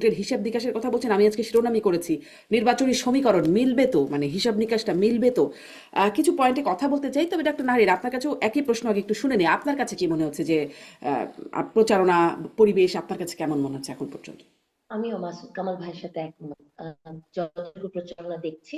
ভোটের হিসাব নিকাশের কথা বলছেন, আমি আজকে শিরোনামই করেছি নির্বাচনী সমীকরণ মিলবে তো, মানে হিসাব নিকাশটা মিলবে তো। কিছু পয়েন্টে কথা বলতে চাই, তবে ডক্টর নাহির আপনার কাছেও একই প্রশ্ন আগে একটু শুনে নিই। আপনার কাছে কি মনে হচ্ছে যে প্রচারণা পরিবেশ আপনার কাছে কেমন মনে হচ্ছে এখন পর্যন্ত? আমিও মাসুদ কামাল ভাইয়ের সাথে একমত। যতটুকু প্রচারণা দেখছি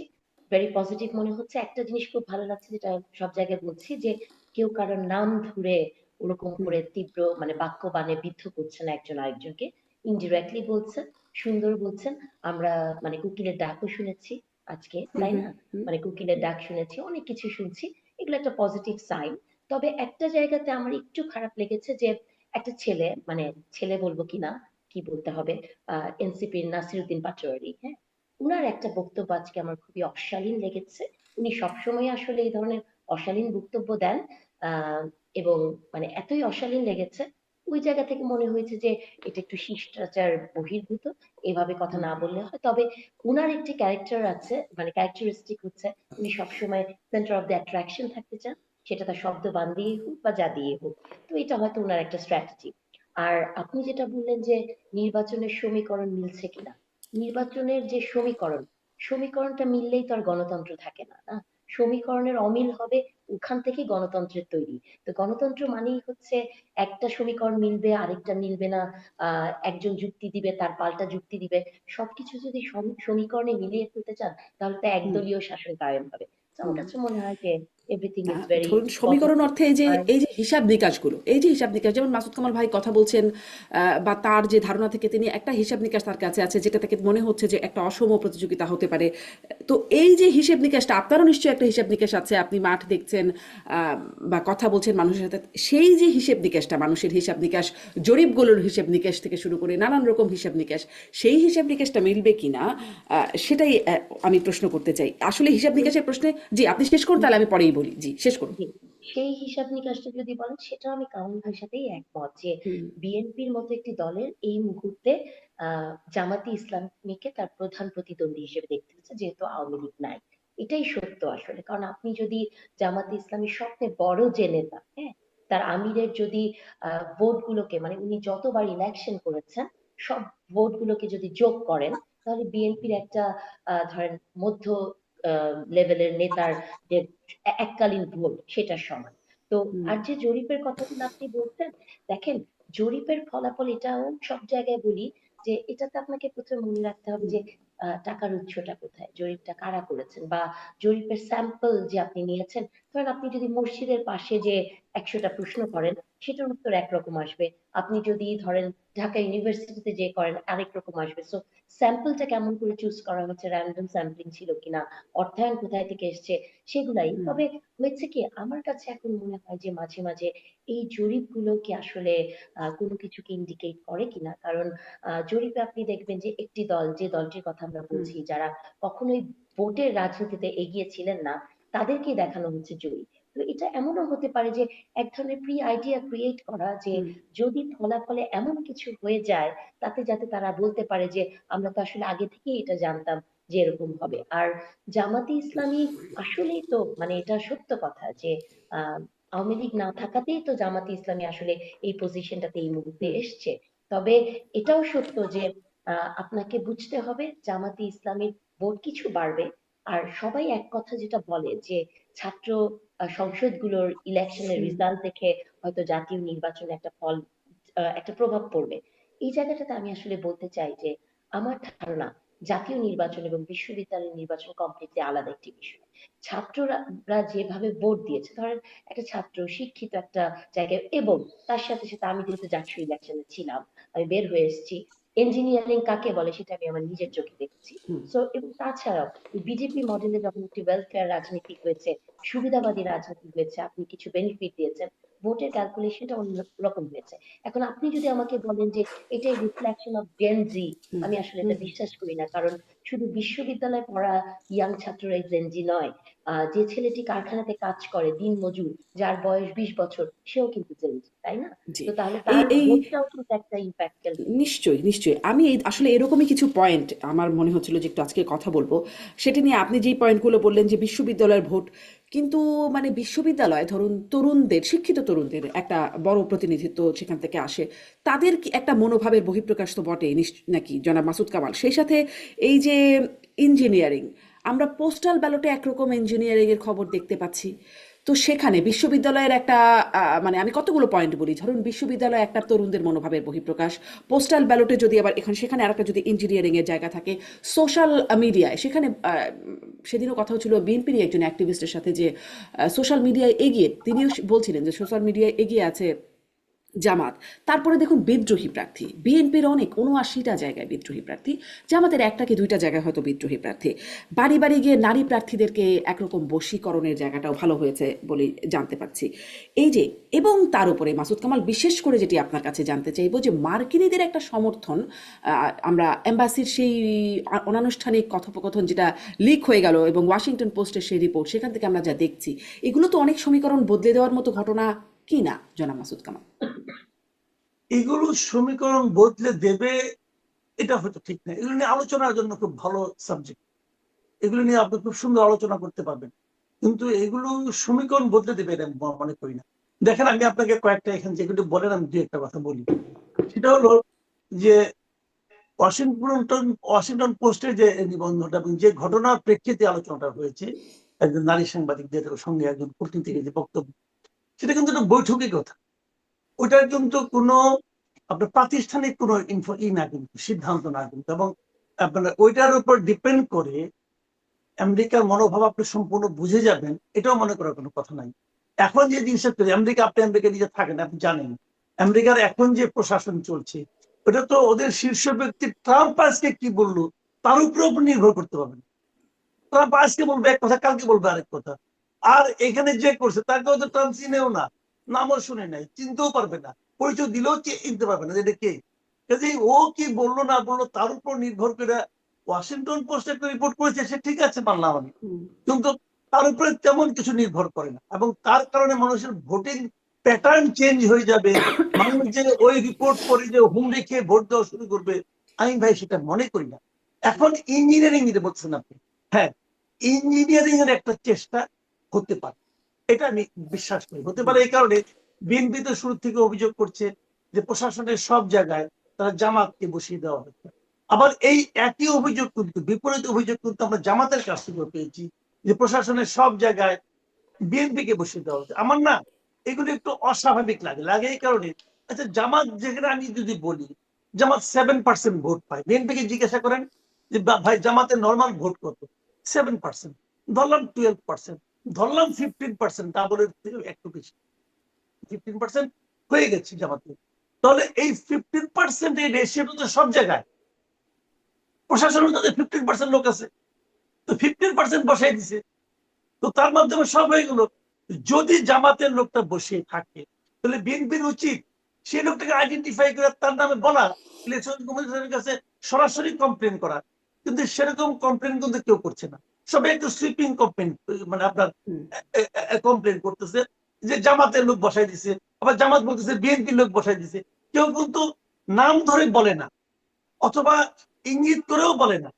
ভেরি পজিটিভ মনে হচ্ছে। একটা জিনিস খুব ভালো লাগছে, যেটা সব জায়গায় বলছি, যে কেউ কারোর নাম ধরে ওরকম হুম, করে তীব্র মানে বাক্য বাণে বিদ্ধ করছেন একজন আরেকজনকে, ইনডিরেক্টলি বলছেন, সুন্দর বলছেন। আমরা মানে কোকিলের ডাকও শুনেছি আজকে, হুম, তাই হুম, না? হুম। মানে কোকিলের ডাক শুনেছি, অনেক কিছু শুনছি, এগুলো একটা পজিটিভ সাইন। তবে একটা জায়গাতে আমার একটু খারাপ লেগেছে, যে একটা ছেলে, মানে ছেলে বলবো কিনা কি বলতে হবে, এনসিপির নাসিরউদ্দিন পাটোয়ারি, হ্যাঁ, উনার একটা বক্তব্য আজকে আমার খুবই অশালীন লেগেছে। উনি সবসময় আসলে এই ধরনের অশালীন বক্তব্য দেন, আহ, এবং মানে এতই অশালীন লেগেছে, ওই জায়গা থেকে মনে হয়েছে যে এটা একটু শিষ্টাচার বহির্ভূত, এভাবে কথা না বললে হয়। তবে উনার একটি ক্যারেক্টার আছে, মানে ক্যারেক্টারিস্টিক হচ্ছে উনি সবসময় সেন্টার অফ দ্য অ্যাট্রাকশন থাকতে চান, সেটা তার শব্দ বান দিয়ে হোক বা যা দিয়ে হোক। তো এটা হয়তো উনার একটা স্ট্র্যাটেজি। আর আপনি যেটা বললেন যে নির্বাচনের সমীকরণ মিলছে কিনা, নির্বাচনের যে সমীকরণটা মিললেই তো আর গণতন্ত্র থাকে না, না? সমীকরণের অমিল হবে, ওখান থেকে গণতন্ত্রের তৈরি। তো গণতন্ত্র মানেই হচ্ছে একটা সমীকরণ মিলবে আরেকটা মিলবে না, একজন যুক্তি দিবে তার পাল্টা যুক্তি দিবে, সবকিছু যদি সমীকরণে মিলিয়ে ফেলতে চান, তাহলে তো একদলীয় শাসন কায়েম হবে। তো আমার কাছে মনে হয় যে এভরিথিং না, ইজ ভেরি ধরুন সমীকরণ পজিটিভ। অর্থে আর এই যে হিসাব নিকাশগুলো, এই যে হিসাব নিকাশ, যেমন মাসুদ কামাল ভাই কথা বলছেন, বা তার যে ধারণা থেকে তিনি একটা হিসাব নিকাশ তার কাছে আছে যেটা থেকে মনে হচ্ছে যে একটা অসম প্রতিযোগিতা হতে পারে। তো এই যে হিসাব নিকাশটা, আপনারও নিশ্চয়ই একটা হিসাব নিকাশ আছে, আপনি মাঠ দেখছেন, বা কথা বলছেন মানুষের সাথে, সেই যে হিসেব নিকাশটা, মানুষের হিসাব নিকাশ, জরিপগুলোর হিসাব নিকাশ থেকে শুরু করে নানান রকম হিসাব নিকাশ, সেই হিসাব নিকাশটা মিলবে কিনা, সেটাই আমি প্রশ্ন করতে চাই আসলে হিসাব সেই নিকাশের প্রশ্নে। জি, আপনি শেষ করুন, তাহলে আমি পরেই বলি। জি, শেষ করুন। জি, সেই হিসাব নিকাশটা যদি বলেন, সেটা আমি কামাল ভাইয়ের সাথেই একমত, যে হুম, বিএনপির মতো একটি দলের এই মুহূর্তে জামাতি ইসলামীকে তার প্রধান প্রতিদ্বন্দ্বী হিসেবে দেখতে হচ্ছে, যেহেতু আওয়ামী লীগ নাই। এটাই সত্য আসলে। কারণ আপনি যদি জামাতি ইসলামীর সবচেয়ে বড় যে নেতা, হ্যাঁ, তার আমিরের যদি ভোট গুলোকে, মানে উনি যতবার ইলেকশন করেছেন সব ভোট গুলোকে যদি যোগ করেন, তাহলে বিএনপির একটা ধরেন মধ্য লেভেলের নেতার যে এককালীন ভোট সেটার সমান। তো হুম, আর যে জরিপের কথাগুলো আপনি বলছেন, দেখেন, জরিপের ফলাফল এটাও সব জায়গায় বলি, যে এটাতে আপনাকে প্রথমে মনে রাখতে হবে যে টাকার উৎসটা কোথায়, জরিপটা কারা করেছেন, বা জরিপের স্যাম্পল যে আপনি নিয়েছেন। ধরেন আপনি যদি মসজিদের পাশে যে 100টা প্রশ্ন করেন, সেটার উত্তর একরকম আসবে। আপনি যদি ধরেন ঢাকা ইউনিভার্সিটিতে যে করেন, আরেক রকম আসবে। সো স্যাম্পলটা কেমন করে চুজ করা হচ্ছে, র্যান্ডম স্যাম্পলিং ছিল কিনা, অর্থায়ন কোথায় থেকে এসছে, সেগুলাই। হুম, তবে হয়েছে কি, আমার কাছে এখন মনে হয় যে মাঝে মাঝে এই জরিপগুলো কি আসলে কোনো কিছুকে ইন্ডিকেট করে কিনা। কারণ জরিপে আপনি দেখবেন যে একটি দল, যে দলটির কথা আমরা হুম, বলছি, যারা কখনোই ভোটের রাজনীতিতে এগিয়ে ছিলেন না, তাদেরকে দেখানো হচ্ছে জয়ী। তো এটা এমনও হতে পারে যে এক ধরনের প্রি আইডিয়া ক্রিয়েট করা, যে হুম, যদি ফলাফলে এমন কিছু হয়ে যায়, তাতে যাতে তারা বলতে পারে যে আমরা তো আসলে আগে থেকেই এটা জানতাম যে এরকম হবে। আর জামাতে ইসলামী আসলেই তো, মানে এটা সত্য কথা যে আহ আওয়ামী লীগ না থাকাতেই তো জামাতে ইসলামী আসলে এই পজিশনটাতে এই মুহূর্তে হুম, এসছে। তবে এটাও সত্য যে আপনাকে বুঝতে হবে জামাতে ইসলামীর ভোট কিছু বাড়বে। আর সবাই এক কথা যেটা বলে যে ছাত্র সংসদগুলোর ইলেকশনের হুম, রেজাল্ট দেখে হয়তো জাতীয় নির্বাচনে একটা ফল, একটা প্রভাব পড়বে। এই জায়গাটাতে আমি আসলে বলতে চাই যে আমার ধারণা জাতীয় নির্বাচন এবং বিশ্ববিদ্যালয় নির্বাচন কমপ্লিটলি আলাদা একটি বিষয়। ছাত্ররা যেভাবে ভোট দিয়েছে, ধরেন একটা ছাত্র শিক্ষিত একটা জায়গায়, এবং তার সাথে সাথে আমি যেহেতু জাতীয় ইলেকশনে ছিলাম, আমি বের হয়ে এসেছি, ইঞ্জিনিয়ারিং কাকে বলে সেটা আমি আমার নিজের চোখে দেখেছি। হুম, সো এবং তাছাড়াও বিজেপি মডেলে যখন একটি ওয়েলফেয়ার রাজনীতি হয়েছে, সুবিধাবাদী রাজনীতি হয়েছে, আপনি কিছু বেনিফিট দিয়েছেন, ভোটের ক্যালকুলেশনটা অন্যরকম হয়েছে। এখন আপনি যদি আমাকে বলেন যে এটাই রিফ্লেকশন অফ জেন জি, হুম, আমি আসলে হুম, এটা বিশ্বাস করি না। কারণ শুধু বিশ্ববিদ্যালয়ে পড়া ইয়াং ছাত্ররাই জেনজি নয়, যে ছেলেটি কারখানাতে কাজ করে দিন মজুর, যার বয়স 20 বছর, সেও কিন্তু জেনজি, তাই না? জি। তো তাহলে এই তার এই ভোটটাও কিন্তু একটা ইম্প্যাক্ট ফেলবে। নিশ্চয়ই, নিশ্চয়ই। আমি আসলে এরকমই কিছু পয়েন্ট আমার মনে হচ্ছিল যে একটু আজকে কথা বলবো। সেটা নিয়ে আপনি যেই পয়েন্টগুলো বললেন যে বিশ্ববিদ্যালয়ের ভোট, কিন্তু মানে বিশ্ববিদ্যালয় ধরুন তরুণদের, শিক্ষিত তরুণদের একটা বড় প্রতিনিধিত্ব সেখান থেকে আসে। তাদের কি একটা মনোভাবের বহিঃপ্রকাশ তো বটেই নাকি জনাব মাসুদ কামাল? সেই সাথে এই যে ইঞ্জিনিয়ারিং, আমরা পোস্টাল ব্যালটে একরকম ইঞ্জিনিয়ারিং এর খবর দেখতে পাচ্ছি। তো সেখানে বিশ্ববিদ্যালয়ের একটা মানে আমি কতগুলো পয়েন্ট বলি, ধরুন বিশ্ববিদ্যালয় একটা তরুণদের মনোভাবের বহিঃপ্রকাশ, পোস্টাল ব্যালটে যদি আবার এখানে সেখানে আরেকটা যদি ইঞ্জিনিয়ারিং এর জায়গা থাকে, সোশ্যাল মিডিয়ায় সেখানে সেদিনও কথা হচ্ছিল বিএনপির একজন অ্যাক্টিভিস্টের সাথে যে সোশ্যাল মিডিয়ায় এগিয়ে, তিনিও বলছিলেন যে সোশ্যাল মিডিয়ায় এগিয়ে আছে জামাত। তারপরে দেখুন বিদ্রোহী প্রার্থী, বিএনপির অনেক ৭৯টা জায়গায় বিদ্রোহী প্রার্থী, জামাতের একটা কি দুইটা জায়গায় হয়তো বিদ্রোহী প্রার্থী। বাড়ি বাড়ি গিয়ে নারী প্রার্থীদেরকে একরকম বশীকরণের জায়গাটাও ভালো হয়েছে বলে জানতে পারছি। এই যে, এবং তার উপরে মাসুদ কামাল বিশেষ করে যেটি আপনার কাছে জানতে চাইবো যে মার্কিনীদের একটা সমর্থন, আমরা এম্বাসির সেই অনানুষ্ঠানিক কথোপকথন যেটা লিক হয়ে গেল এবং ওয়াশিংটন পোস্টের সেই রিপোর্ট, সেখান থেকে আমরা যা দেখছি, এগুলো তো অনেক সমীকরণ বদলে দেওয়ার মতো ঘটনা কি না জনাব মাসুদ কামাল? এগুলো সমীকরণ বদলে দেবে এটা হয়তো ঠিক না। এগুলো নিয়ে আলোচনার জন্য খুব ভালো সাবজেক্ট, এগুলো নিয়ে আপনি খুব সুন্দর আলোচনা করতে পারবেন, কিন্তু এগুলো সমীকরণ বদলে দেবে এটা মনে করি না। দেখেন, আমি আপনাকে কয়েকটা এখানে যেগুলো বলেন আমি দু একটা কথা বলি। সেটা হলো যে ওয়াশিংটন পোস্টের যে নিবন্ধটা এবং যে ঘটনার প্রেক্ষিতে আলোচনাটা হয়েছে, একজন নারী সাংবাদিকদের সঙ্গে একজন কূটনীতিকের যে বক্তব্য, সেটা কিন্তু একটা বৈঠকের কথা। ওইটার কিন্তু কোনো আপনার প্রাতিষ্ঠানিক কোনো না, কিন্তু সিদ্ধান্ত না কিন্তু, এবং আপনার ওইটার উপর ডিপেন্ড করে আমেরিকার মনোভাব আপনি সম্পূর্ণ বুঝে যাবেন, এটাও মনে করার কোনো কথা নাই। এখন যে জিনিসটা তৈরি, আপনি আমেরিকা নিজে থাকেন, আপনি জানেন আমেরিকার এখন যে প্রশাসন চলছে, ওটা তো ওদের শীর্ষ ব্যক্তি ট্রাম্প আজকে কি বললো তার উপরে নির্ভর করতে পারবেন। ট্রাম্প আজকে বলবে এক কথা, কালকে বলবে আরেক কথা। আর এখানে যে করছে তাকেও তো ট্রাম্প চিনেও না, নামও শুনে নাই, চিনতেও পারবে না, পরিচয় দিলেও চিনতে পারবে না এটা কে। কাজেই ও কি বললো না বললো তার উপর নির্ভর করে ওয়াশিংটন পোস্ট একটা রিপোর্ট করেছে, সে ঠিক আছে মানলাম আমি, কিন্তু তার উপরে তেমন কিছু নির্ভর করে না, এবং তার কারণে মানুষের ভোটিং প্যাটার্ন চেঞ্জ হয়ে যাবে। মানুষ যে ওই রিপোর্ট করে যে হুমড়ি খেয়ে ভোট দেওয়া শুরু করবে, আমি ভাই সেটা মনে করি না। এখন ইঞ্জিনিয়ারিং নিতে বলছেন আপনি, হ্যাঁ, ইঞ্জিনিয়ারিং এর একটা চেষ্টা হতে পারে, এটা আমি বিশ্বাস করি হতে পারে। এই কারণে বিএনপি তো শুরু থেকে অভিযোগ করছে যে প্রশাসনের সব জায়গায় তারা জামাতকে বসিয়ে দেওয়া হচ্ছে। আবার এই একই অভিযোগ কিন্তু, বিপরীত অভিযোগ কিন্তু আমরা জামাতের কাছ থেকে পেয়েছি যে প্রশাসনের সব জায়গায় বিএনপিকে বসিয়ে দেওয়া হচ্ছে। আমার না এগুলো একটু অস্বাভাবিক লাগে এই কারণে। আচ্ছা, জামাত যেখানে আমি যদি বলি জামাত 7% ভোট পায়, বিএনপিকে জিজ্ঞাসা করেন যে ভাই জামাতের নর্মাল ভোট কত, 7%, ধরলাম 12%, ধরলাম 15%, তা বলে একটু বেশি, 15% হয়ে গেছে জামাতে। তাহলে এই 15% এই রেশিওটা তো সব জায়গায়, প্রশাসনের তাদের 15% লোক আছে, তো 15% বসাই দিছে, তো তার মাধ্যমে সব হয়ে গেল। যদি জামাতের লোকটা বসে থাকে তাহলে বিএনপির উচিত সেই লোকটাকে আইডেন্টিফাই করে তার নামে বলা, ইলেকশন কমিশনের কাছে সরাসরি কমপ্লেন করা, কিন্তু সেরকম কমপ্লেন কিন্তু কেউ করছে না। সবাই একটু সুইপিং কমপ্লেন, মানে আপনার কমপ্লেন করতেছে যে জামাতের লোক বসাই দিছে, আবার জামাত বলতেছে বিএনপির লোক বসাই দিছে। কেউ কিন্তু নাম ধরে বলে না, অথবা ইঙ্গিত করেও বলে না,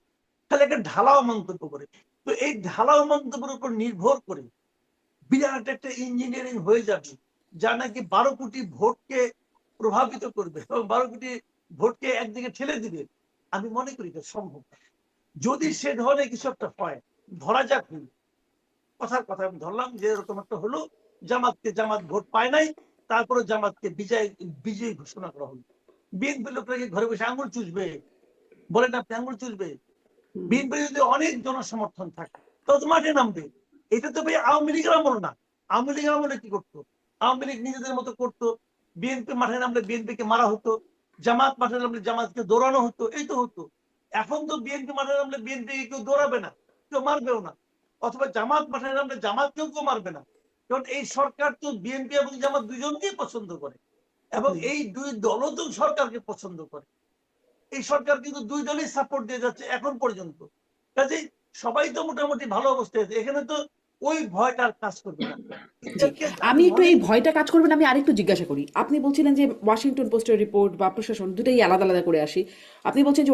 তাহলে একটা ঢালাও মন্তব্য করে। তো এই ঢালাও মন্তব্যের উপর নির্ভর করে বিরাট একটা ইঞ্জিনিয়ারিং হয়ে যাবে, যা নাকি 12 কোটি ভোটকে প্রভাবিত করবে এবং 12 কোটি ভোটকে একদিকে ঠেলে দিবে। আমি মনে করি এটা সম্ভব। যদি সে ধরনের কিছু একটা হয়, ধরা যাক কথার কথা আমি ধরলাম যে এরকম একটা হলো, জামাত ভোট পায় নাই, তারপরে জামাতকে বিজয়ী ঘোষণা করা হলো, বিএনপি লোকরা কি ঘরে বসে আঙুল চুষবে? বলেন আপনি, আঙুল চুষবে? বিএনপি যদি অনেক জনসমর্থন থাকে তাহলে তো মাঠে নামবে। এটা তো ভাই আওয়ামী লীগের আমল না। আওয়ামী লীগের আমলে কি করতো? আওয়ামী লীগ নিজেদের মতো করতো, বিএনপি মাঠে নামলে বিএনপিকে মারা হতো, জামাত মাঠে নামলে জামাতকে দৌড়ানো হতো, এই তো হতো। এখন তো বিএনপি মাঠে নামলে বিএনপি কেউ দৌড়াবে না, কেউ মারবেও না, অথবা জামাত মাঠে নামলে জামাতকেও কেউ মারবে না, কারণ এই সরকার তো বিএনপি এবং জামাত দুজনকেই পছন্দ করে, এবং এই দুই দলও তো সরকারকে পছন্দ করে। এই সরকার কিন্তু দুই দলই সাপোর্ট দিয়ে যাচ্ছে এখন পর্যন্ত। কাজেই সবাই তো মোটামুটি ভালো অবস্থায় আছে, এখানে তো ওই ভয়টা আর কাজ করবে না। জি, এদেরকে আমি আমি একটু মনে এই করি ভয়টা কাজ করবে না, আমি আরেকটু জিজ্ঞাসা করি। আপনি বলছিলেন যে ওয়াশিংটন পোস্টের রিপোর্ট বা প্রশাসন দুটাই আলাদা আলাদা করে আসি। আপনি বলছেন যে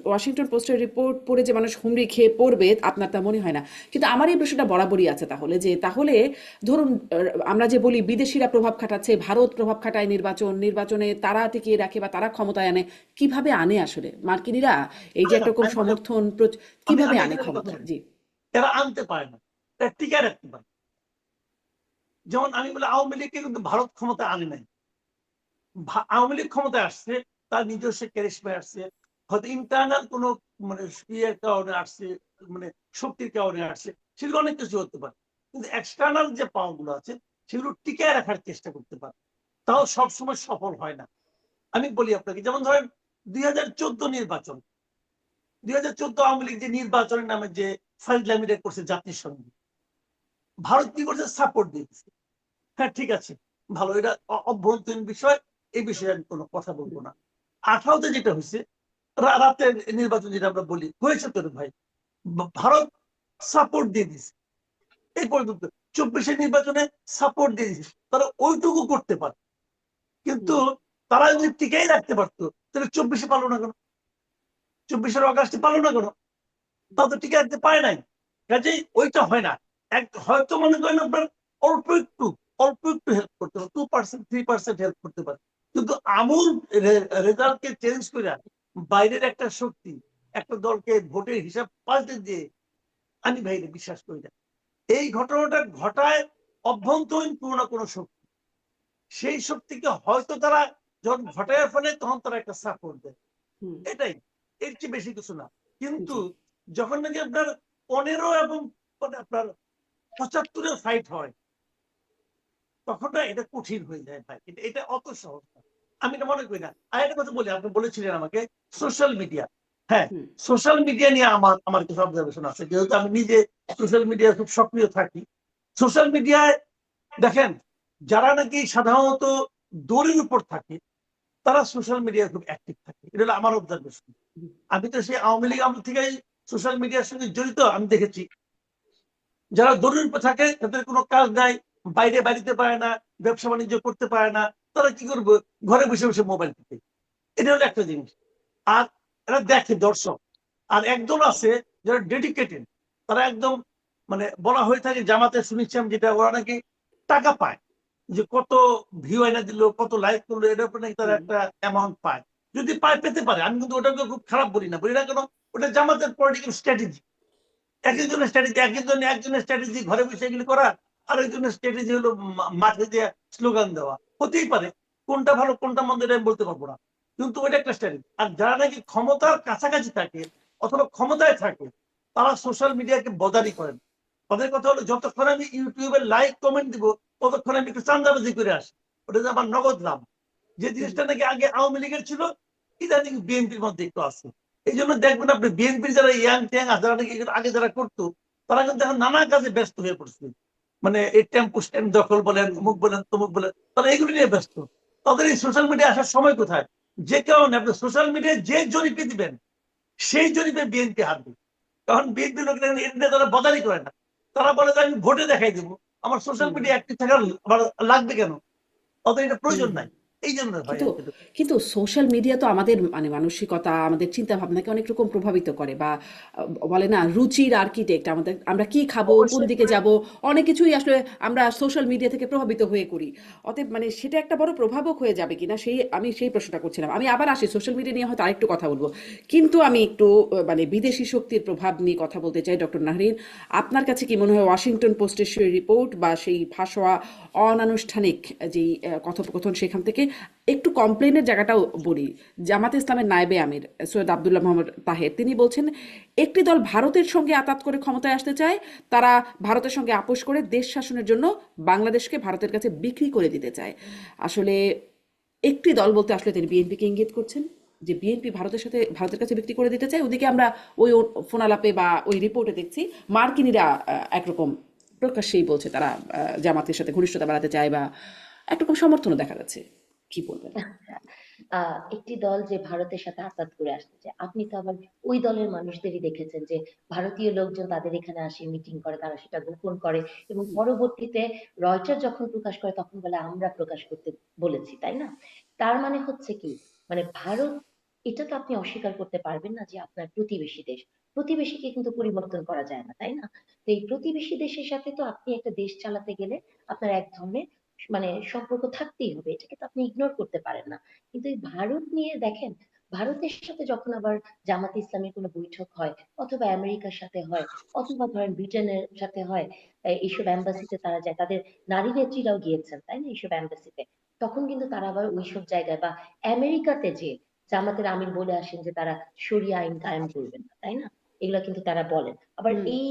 ওয়াশিংটন পোস্টের রিপোর্ট পড়ে যে মানুষ হুমড়ি খেয়ে পড়বে আপনার তা মনে হয় না, কিন্তু আমার এই প্রশ্নটা বরাবরই আছে তাহলে, যে তাহলে ধরুন আমরা যে বলি বিদেশিরা প্রভাব খাটাচ্ছে, ভারত প্রভাব খাটায় নির্বাচনে তারা টিকিয়ে রাখে বা তারা ক্ষমতায় আনে, কিভাবে আনে আসলে মার্কিনিরা এই যে পারে না। একরকম আমি বলে সমর্থন আমি কিভাবে আমি আনে এখানে একটা কথা ক্ষমতায়? বলি, জি। এরা আনতে পারে না, এরা টিকায় রাখতে পারে। যেমন আমি বলি আওয়ামী লীগকে কিন্তু ভারত ক্ষমতা আনে নাই। আওয়ামী লীগ ক্ষমতায় আসছে তার নিজস্ব ক্যারিশমায় আসছে, হয়তো ইন্টারনাল কোনো মানে ইয়ের কারণে আসছে, মানে শক্তির কারণে আসছে, সেগুলো অনেক কিছু হতে পারে। কিন্তু এক্সটার্নাল যে পাওয়ার গুলো আছে সেগুলো টিকায় রাখার চেষ্টা করতে পারে, তাও সবসময় সফল হয় না। আমি বলি আপনাকে, যেমন ধরেন 2014 নির্বাচন, 2014 আওয়ামী লীগ যে নির্বাচনের নামে যে ফাইজলামিটা করছে জাতির সঙ্গে, ভারত কি করছে? সাপোর্ট দিয়েছে। হ্যাঁ ঠিক আছে, ভালো, এটা অভ্যন্তরীণ বিষয়, এই বিষয়ে আমি কোনো কথা বলবো না। 18তে যেটা হয়েছে, রাতের নির্বাচন যেটা আমরা বলি হয়েছে তো রে ভাই, ভারত সাপোর্ট দিয়ে দিছে এই পর্যন্ত। 24-এর নির্বাচনে সাপোর্ট দিয়ে দিছে, তারা ওইটুকু করতে পারে। কিন্তু তারা যদি টিকেই রাখতে পারতো তাহলে 24-এ পারলো না কেন? 24-এর অগাস্টে পারলো না কেন? তা তো টিকে রাখতে পারে নাই। কাজেই ওইটা হয় না। হয়তো মনে করেন আপনার অল্প একটু হেল্প করতে পারে, 2% 3% হেল্প করতে পারে, কিন্তু আমূল রেজাল্টকে চেঞ্জ করে বাইরের একটা শক্তি একটা দলকে ভোটের হিসাব পাল্টে দিয়ে, আমি ভাইরে বিশ্বাস করি না। এই ঘটনাটা ঘটায় অভ্যন্তরীণ কোনো না কোনো শক্তি, সেই শক্তিকে হয়তো তারা যখন ঘটায় ফেলে তখন তারা একটা সাপোর্ট দেয়, হুম। এটাই, এর চেয়ে বেশি কিছু না। কিন্তু জি। যখন নাকি আপনার 15 এবং মানে আপনার 75-এর ফাইট হয়, তখন না এটা কঠিন হয়ে যায় ভাই, কিন্তু এটা অত সহজ না, আমি এটা মনে করি না। আর একটা কথা বলি, আপনি বলেছিলেন আমাকে সোশ্যাল মিডিয়া, হ্যাঁ, হুম। সোশ্যাল মিডিয়া নিয়ে আমার কিছু অবজারভেশন আছে, যেহেতু আমি নিজে সোশ্যাল মিডিয়া খুব সক্রিয় থাকি। সোশ্যাল মিডিয়ায় দেখেন, যারা নাকি সাধারণত দড়ির উপর থাকে তারা সোশ্যাল মিডিয়ায় খুব অ্যাক্টিভ থাকে, এটা হলো আমার অবজারভেশন। আমি তো সেই আওয়ামী লীগ আমল থেকেই সোশ্যাল মিডিয়ার সঙ্গে জড়িত, আমি দেখেছি যারা দরিদ্র উপর থাকে তাদের কোনো কাজ নাই, বাইরে বাড়িতে পারে না, ব্যবসা বাণিজ্য করতে পারে না, তারা কি করবে? ঘরে বসে বসে মোবাইল টিপে। এটা হলো একটা জিনিস। আর এরা দেখে দর্শক। আর একদল আছে যারা ডেডিকেটেড, তারা একদম মানে বলা হয়ে থাকে জামাতে শুনেছি আমি, যেটা ওরা নাকি টাকা পায়, যে কত ভিউ এনে দিল, কত লাইক করলো, এটার উপর নাকি তারা হুম। একটা অ্যামাউন্ট পায়। যদি পায়, পেতে পারে, আমি কিন্তু ওটাকে খুব খারাপ বলি না, কেন? ওটা জামাতের পলিটিক্যাল স্ট্র্যাটেজি। একজনের স্ট্র্যাটেজি, একজনের স্ট্র্যাটেজি ঘরে বসে এগুলি করা, আর একজনের স্ট্র্যাটেজি হলো মাঠে দিয়ে স্লোগান দেওয়া। হতেই পারে, কোনটা ভালো কোনটা মন্দ এটা আমি বলতে পারবো না, কিন্তু ওইটা একটা স্ট্র্যাটেজি। আর যারা নাকি ক্ষমতার কাছাকাছি থাকে অথবা ক্ষমতায় থাকে, তারা সোশ্যাল মিডিয়াকে বদারি করেন। তাদের কথা হলো, যতক্ষণ আমি ইউটিউবে লাইক কমেন্ট দিব ততক্ষণ আমি একটু চান্দাবাজি করে আসি, ওটা যে আমার নগদ লাভ। যে জিনিসটা নাকি আগে আওয়ামী লীগের ছিল, ইদানিং বিএনপির মধ্যে একটু আছে। এই জন্য দেখবেন আপনি বিএনপির যারা ইয়াং ট্যাং আছে, যারা নাকি আগে যারা করতো, তারা কিন্তু এখন নানা কাজে ব্যস্ত হয়ে পড়ছে। মানে এই টেম্পো স্ট্যান্ড দখল বলেন, অমুক বলেন, তমুক বলেন, তারা এগুলো নিয়ে ব্যস্ত। তাদের এই সোশ্যাল মিডিয়া আসার সময় কোথায়? যে কারণে আপনি সোশ্যাল মিডিয়ায় যে জরিপে দিবেন সেই জরিপে বিএনপি হারবে। কারণ বিএনপি লোকেরা এটা তারা বদারি করে না, তারা বলে যে আমি ভোটে দেখাই দেবো, আমার সোশ্যাল হুম। মিডিয়া অ্যাক্টিভ থাকার আবার লাগবে কেন? তাদের এটা হুম। প্রয়োজন হুম। নাই। এই জন্য ভাই কিন্তু আর কি। কিন্তু সোশ্যাল মিডিয়া তো আমাদের মানে মানসিকতা, আমাদের চিন্তা ভাবনাকে অনেক রকম প্রভাবিত করে, বা বলে না রুচির আর্কিটেক্ট, আমাদের আমরা কি খাবো, কোন অবশ্যই দিকে করে। যাব, অনেক কিছুই আসলে আমরা সোশ্যাল মিডিয়া থেকে প্রভাবিত হয়ে করি। অতএব মানে সেটা একটা বড় প্রভাবক হয়ে যাবে কিনা, আমি সেই প্রশ্নটা করছিলাম। আমি আবার আসি সোশ্যাল মিডিয়া নিয়ে, হয়তো আরেকটু কথা বলবো, কিন্তু আমি একটু মানে বিদেশি শক্তির প্রভাব নিয়ে কথা বলতে চাই। ডক্টর নাহরিন, আপনার কাছে কি মনে হয় ওয়াশিংটন পোস্টের সেই রিপোর্ট বা সেই ফাঁসোয়া অনানুষ্ঠানিক যেই কথোপকথন, সেখান থেকে একটু কমপ্লেনের জায়গাটাও বলি। জামাতে ইসলামের নায়েবে আমির সৈয়দ আবদুল্লাহ মোহাম্মদ তাহের তিনি বলছেন, একটি দল ভারতের সঙ্গে আতাত করে ক্ষমতায় আসতে চায়, তারা ভারতের সঙ্গে আপোষ করে দেশ শাসনের জন্য বাংলাদেশকে ভারতের কাছে বিক্রি করে দিতে চায়। আসলে একটি দল বলতে আসলে তিনি বিএনপিকে ইঙ্গিত করছেন, যে বিএনপি ভারতের কাছে বিক্রি করে দিতে চায়। ওদিকে আমরা ওই ফোনালাপে বা ওই রিপোর্টে দেখছি মার্কিনিরা একরকম প্রকাশ্যেই বলছে তারা জামাতের সাথে ঘনিষ্ঠতা বাড়াতে চায়, বা একরকম সমর্থনও দেখা যাচ্ছে। কি বলবেন? একটি দল যে ভারতের সাথে আঁতাত করে আসতে চায়, আপনি তো আবার ওই দলের মানুষদেরই দেখেছেন যে ভারতীয় লোকজন তাদের এখানে আসে, মিটিং করে, তারা সেটা গোপন করে এবং পরবর্তীতে রয়টার যখন প্রকাশ করে তখন বলে আমরা প্রকাশ করতে বলেছি, তাই না? তার মানে হচ্ছে কি, মানে ভারত, এটা তো আপনি অস্বীকার করতে পারবেন না যে আপনার প্রতিবেশী দেশ, প্রতিবেশীকে কিন্তু পরিবর্তন করা যায় না, তাই না? তো এই প্রতিবেশী দেশের সাথে তো আপনি একটা দেশ চালাতে গেলে আপনার এক ধরনের মানে সম্পর্ক থাকতেই হবে, এটাকে তো আপনি ইগনোর করতে পারেন না। কিন্তু এই ভারত নিয়ে দেখেন, ভারতের সাথে যখন আবার জামাতে ইসলামের কোনো বৈঠক হয়, অথবা আমেরিকার সাথে হয়, অথবা ধরেন ব্রিটেনের সাথে হয়, এইসব এম্বাসিতে তারা যায়, তাদের নারী নেত্রীরাও গিয়েছেন, তাই না, এইসব এম্বাসিতে, তখন কিন্তু তারা আবার ওইসব জায়গায় বা আমেরিকাতে যে জামাতের আমির বলে আসেন যে তারা শরিয়া আইন কায়েম করবেন না, তাই না? এগুলা কিন্তু তারা বলেন। আবার হুম। এই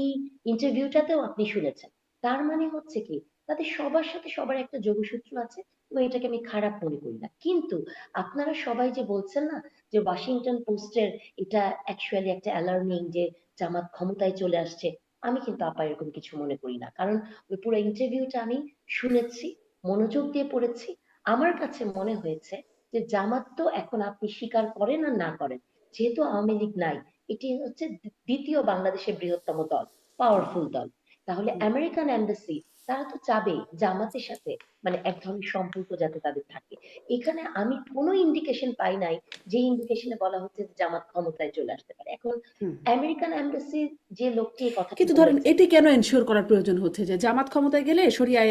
ইন্টারভিউটাতেও আপনি শুনেছেন। তার মানে হচ্ছে কি, তাদের সবার সাথে সবার একটা যোগসূত্র আছে এবং এটাকে আমি খারাপ মনে করি না। কিন্তু আপনারা সবাই যে বলছেন না যে ওয়াশিংটন পোস্টের এটা অ্যাকচুয়ালি একটা অ্যালার্মিং যে জামাত ক্ষমতায় চলে আসছে, আমি কিন্তু আপা এরকম কিছু মনে করি না। কারণ ওই পুরো ইন্টারভিউটা আমি শুনেছি, মনোযোগ দিয়ে পড়েছি। আমার কাছে মনে হয়েছে যে জামাত তো এখন আপনি স্বীকার করেন আর না করেন, যেহেতু আওয়ামী লীগ নাই, এটি হচ্ছে দ্বিতীয় বাংলাদেশের বৃহত্তম দল, পাওয়ারফুল দল। তাহলে আমেরিকান এম্বাসি তারা তো চাবেই জামাতের সাথে মানে এক ধরনের সম্পর্ক যাতে তাদের থাকে। এখানে আমি কোনো ইন্ডিকেশন পাই নাই যে ইন্ডিকেশনে বলা হচ্ছে যে জামাত ক্ষমতায় চলে আসতে পারে। এখন হুম। আমেরিকান এম্বাসির যে লোকটি এই কথাটি কিন্তু ধরেন বলেছে, এটি কেন এনশিওর করার প্রয়োজন হচ্ছে যে জামাত ক্ষমতায় গেলে শরিয়া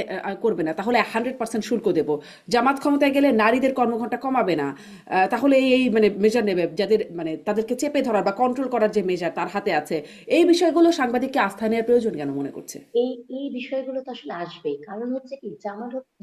করবে না, তাহলে 100% শুল্ক দেব। জামাত ক্ষমতায় গেলে নারীদের কর্মঘণ্টা কমাবে না, তাহলে এই মানে মেজার নেবে যাদের মানে তাদেরকে চেপে ধরার বা কন্ট্রোল করার যে মেজার তার হাতে আছে। এই বিষয়গুলো সাংবাদিককে আস্থা নেওয়ার প্রয়োজন কেন মনে করছে? এই এই বিষয়গুলো তো আসলে আসবেই। কারণ হচ্ছে কি,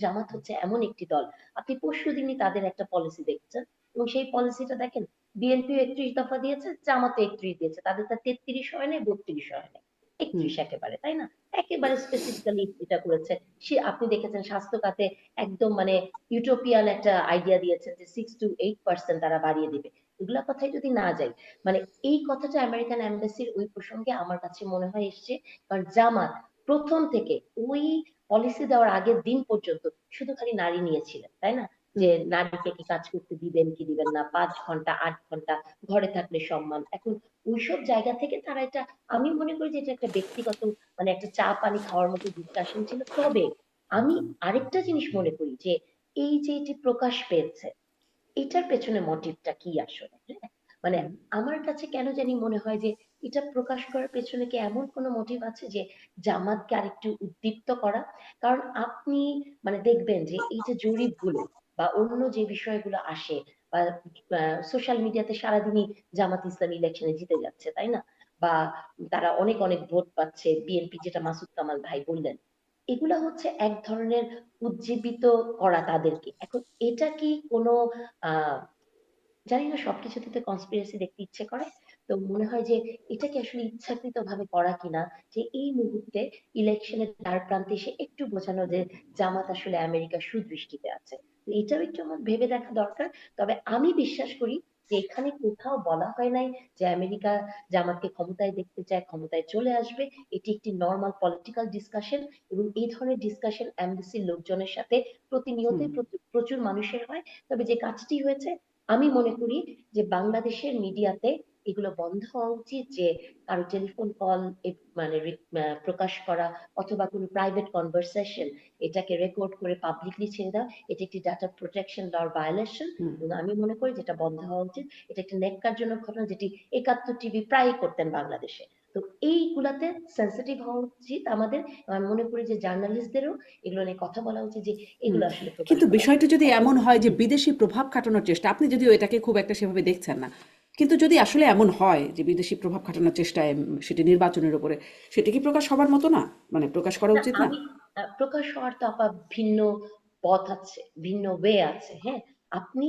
জামাত হচ্ছে এমন একটি দল, আপনি পরশুদিনই তাদের একটা পলিসি দেখছেন এবং সেই পলিসিটা দেখেন, বিএনপি 31 দফা দিয়েছে, জামাত 31 দিয়েছে, তাদের তা 33 হয় নাই, 32 হয় নাই, হুম। 31 একেবারে, তাই না? একেবারে স্পেসিফিক্যালি এটা করেছে। সে আপনি দেখেছেন স্বাস্থ্য খাতে একদম মানে ইউটোপিয়ান একটা আইডিয়া দিয়েছেন যে 6 to 8% তারা বাড়িয়ে দিবে। এগুলা কথাই যদি না যাই, মানে এই কথাটা আমেরিকান এম্বাসির ওই প্রসঙ্গে আমার কাছে মনে হয় এসছে। কারণ জামাত প্রথম থেকে ওই পলিসি দেওয়ার আগের দিন পর্যন্ত শুধু খালি নারী নিয়েছিলেন, তাই না? যে হুম। নারীকে কি কাজ করতে দিবেন কি দিবেন না, 5 ঘন্টা 8 ঘন্টা ঘরে থাকলে সম্মান। এখন ওইসব জায়গা থেকে তারা এটা, আমি মনে করি যে এটা একটা ব্যক্তিগত মানে একটা চা পানি খাওয়ার মতো ডিসকাশন ছিল। তবে আমি আরেকটা জিনিস মনে করি যে এই যে এটি প্রকাশ পেয়েছে, এটার পেছনে মোটিভটা কি আসলে, হ্যাঁ? মানে হুম। আমার কাছে কেন জানি মনে হয় যে এটা প্রকাশ করার পেছনে কি এমন কোনো মোটিভ আছে যে জামাতকে আরেকটু উদ্দীপ্ত করা। কারণ আপনি মানে দেখবেন যে এই যে জরিপগুলো বা অন্য যে বিষয়গুলো আসে বা সোশ্যাল মিডিয়াতে সারাদিনই জামাত ইসলামী ইলেকশনে জিতে যাচ্ছে, তাই না? বা তারা অনেক অনেক ভোট পাচ্ছে, বিএনপি যেটা মাসুদ কামাল ভাই বললেন, এগুলা হচ্ছে এক ধরনের উজ্জীবিত করা তাদেরকে। এখন এটা কি কোনো আহ জানি না, সবকিছুতে তো কনস্পিরেসি দেখতে ইচ্ছে করে। তো মনে হয় যে এটা কি আসলে ইচ্ছাকৃত ভাবে করা কিনা, যে এই মুহূর্তে ইলেকশনের দ্বার প্রান্তে এসে একটু বোঝানো যে জামাত আসলে আমেরিকার সুদৃষ্টিতে আছে। তো এটাও একটু আমার ভেবে দেখা দরকার। তবে আমি বিশ্বাস করি যে এখানে কোথাও বলা হয় নাই যে আমেরিকা জামাতকে ক্ষমতায় দেখতে চায়, ক্ষমতায় চলে আসবে। এটি একটি নর্মাল পলিটিক্যাল ডিসকাশন এবং এই ধরনের ডিসকাশন এমবিসির লোকজনের সাথে হুম। প্রতিনিয়তই প্রচুর মানুষের হয়। তবে যে কাজটি হয়েছে, আমি মনে করি যে বাংলাদেশের মিডিয়াতে এগুলো বন্ধ হওয়া উচিত, যে কারো টেলিফোন কল মানে প্রকাশ করা অথবা কোনো প্রাইভেট কনভারসেশন এটাকে রেকর্ড করে পাবলিকলি ছেড়ে দেওয়া, এটা একটি ডাটা প্রোটেকশন লর ভায়োলেশন। হুম। এবং আমি মনে করি যেটা বন্ধ হওয়া উচিত। এটা একটি ন্যাক্কারজনক ঘটনা যেটি 71 টিভি প্রায় করতেন বাংলাদেশে। তো এইগুলাতে সেন্সিটিভ হওয়া উচিত আমাদের। আমি মনে করি যে জার্নালিস্টদেরও এগুলো নিয়ে কথা বলা উচিত যে হুম। এগুলো আসলে প্রকাশ কিন্তু করা বিষয়টা যদি এখন। এমন হয় যে বিদেশি প্রভাব খাটানোর চেষ্টা, আপনি যদিও এটাকে খুব একটা সেভাবে দেখছেন না, কিন্তু যদি আসলে এমন হয় যে বিদেশি প্রভাব খাটানোর চেষ্টায় সেটি নির্বাচনের উপরে, সেটি কি প্রকাশ হবার মতো না? মানে প্রকাশ করা না, উচিত না? আমি প্রকাশ হওয়ার তো আপা ভিন্ন পথ আছে, ভিন্ন ওয়ে আছে, হ্যাঁ। আপনি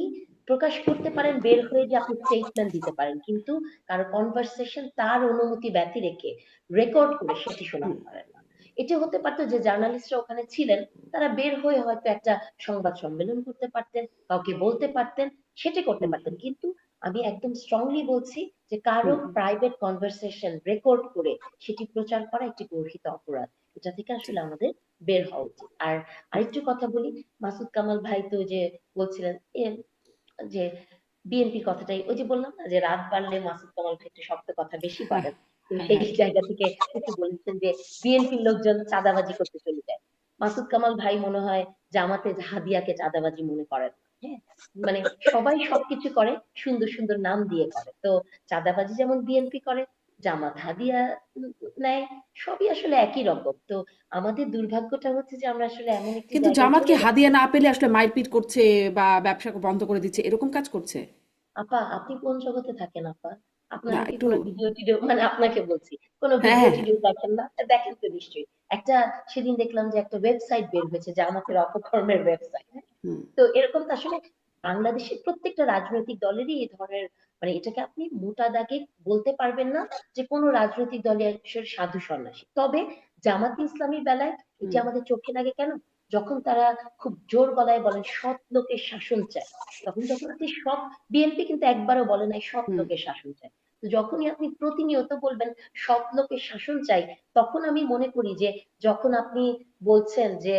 প্রকাশ করতে পারেন বের হয়ে, যে আপনি স্টেটমেন্ট দিতে পারেন, কিন্তু কারো কনভারসেশন তার অনুমতি ব্যতি রেখে রেকর্ড করে সেটি হুম। শোনাতে পারেন না। এটা হতে পারতো যে জার্নালিস্টরা ওখানে ছিলেন, তারা বের হয়ে হয়তো একটা সংবাদ সম্মেলন করতে পারতেন, কাউকে বলতে পারতেন, সেটি করতে হুম। পারতেন। কিন্তু আমি একদম স্ট্রংলি বলছি যে কারো হুম। প্রাইভেট কনভারসেশন রেকর্ড করে সেটি প্রচার করা একটি গর্হিত অপরাধ। এটা থেকে আসলে আমাদের বের হওয়া উচিত। আর আরেকটু কথা বলি, মাসুদ কামাল ভাই তো যে বলছিলেন যে বিএনপির কথাটাই, ওই যে বললাম না যে রাত বাড়লে মাসুদ কামাল ভাই একটু শক্ত কথা বেশি হ্যাঁ, বলেন, তো হ্যাঁ, সেই হ্যাঁ। জায়গা থেকে একটু বলেছেন যে বিএনপির লোকজন চাঁদাবাজি করতে চলে যায়। মাসুদ কামাল ভাই মনে হয় জামাতে হাদিয়াকে চাঁদাবাজি মনে করেন না। হ্যাঁ, মানে সবাই সবকিছু করে, সুন্দর সুন্দর নাম দিয়ে করে। তো চাঁদাবাজি যেমন বিএনপি করে, জামাত হাদিয়া নেয়, সবই আসলে একই রকম। তো আমাদের দুর্ভাগ্যটা হচ্ছে যে আমরা আসলে এমন একটি কিন্তু জায়গায় জামাত কি চলে গেছি। হাদিয়া না পেলে আসলে মারপিট করছে বা ব্যবসা বন্ধ করে দিচ্ছে এরকম কাজ করছে? আপা, আপনি কোন জগতে থাকেন আপা? না আপনারা কি একটু। কোনো ভিডিও টিডিও, মানে আপনাকে বলছি, কোনো হ্যাঁ, ভিডিও হ্যাঁ, হ্যাঁ। টিডিও দেখেন না? দেখেন তো নিশ্চয়ই। একটা সেদিন দেখলাম যে একটা ওয়েবসাইট বের হয়েছে, জামাতের অপকর্মের ওয়েবসাইট। হুম, তো এরকম তো আসলে বাংলাদেশের প্রত্যেকটা রাজনৈতিক দলেরই এই ধরনের, মানে এটাকে আপনি মোটা দাগে বলতে পারবেন না যে কোনো রাজনৈতিক দলই আসলে সাধু সন্ন্যাসী। তবে জামাতে ইসলামীর বেলায় এটি হুম, আমাদের চোখে লাগে কেন? যখন তারা খুব জোর গলায় বলেন সৎ লোকের শাসন চায়, তখন যখন আপনি সৎ, বিএনপি কিন্তু একবারও বলে নাই সৎ হুম, লোকের শাসন চায়। তো যখনই আপনি প্রতিনিয়ত বলবেন সৎ লোকের শাসন চাই, তখন আমি মনে করি যে যখন আপনি বলছেন যে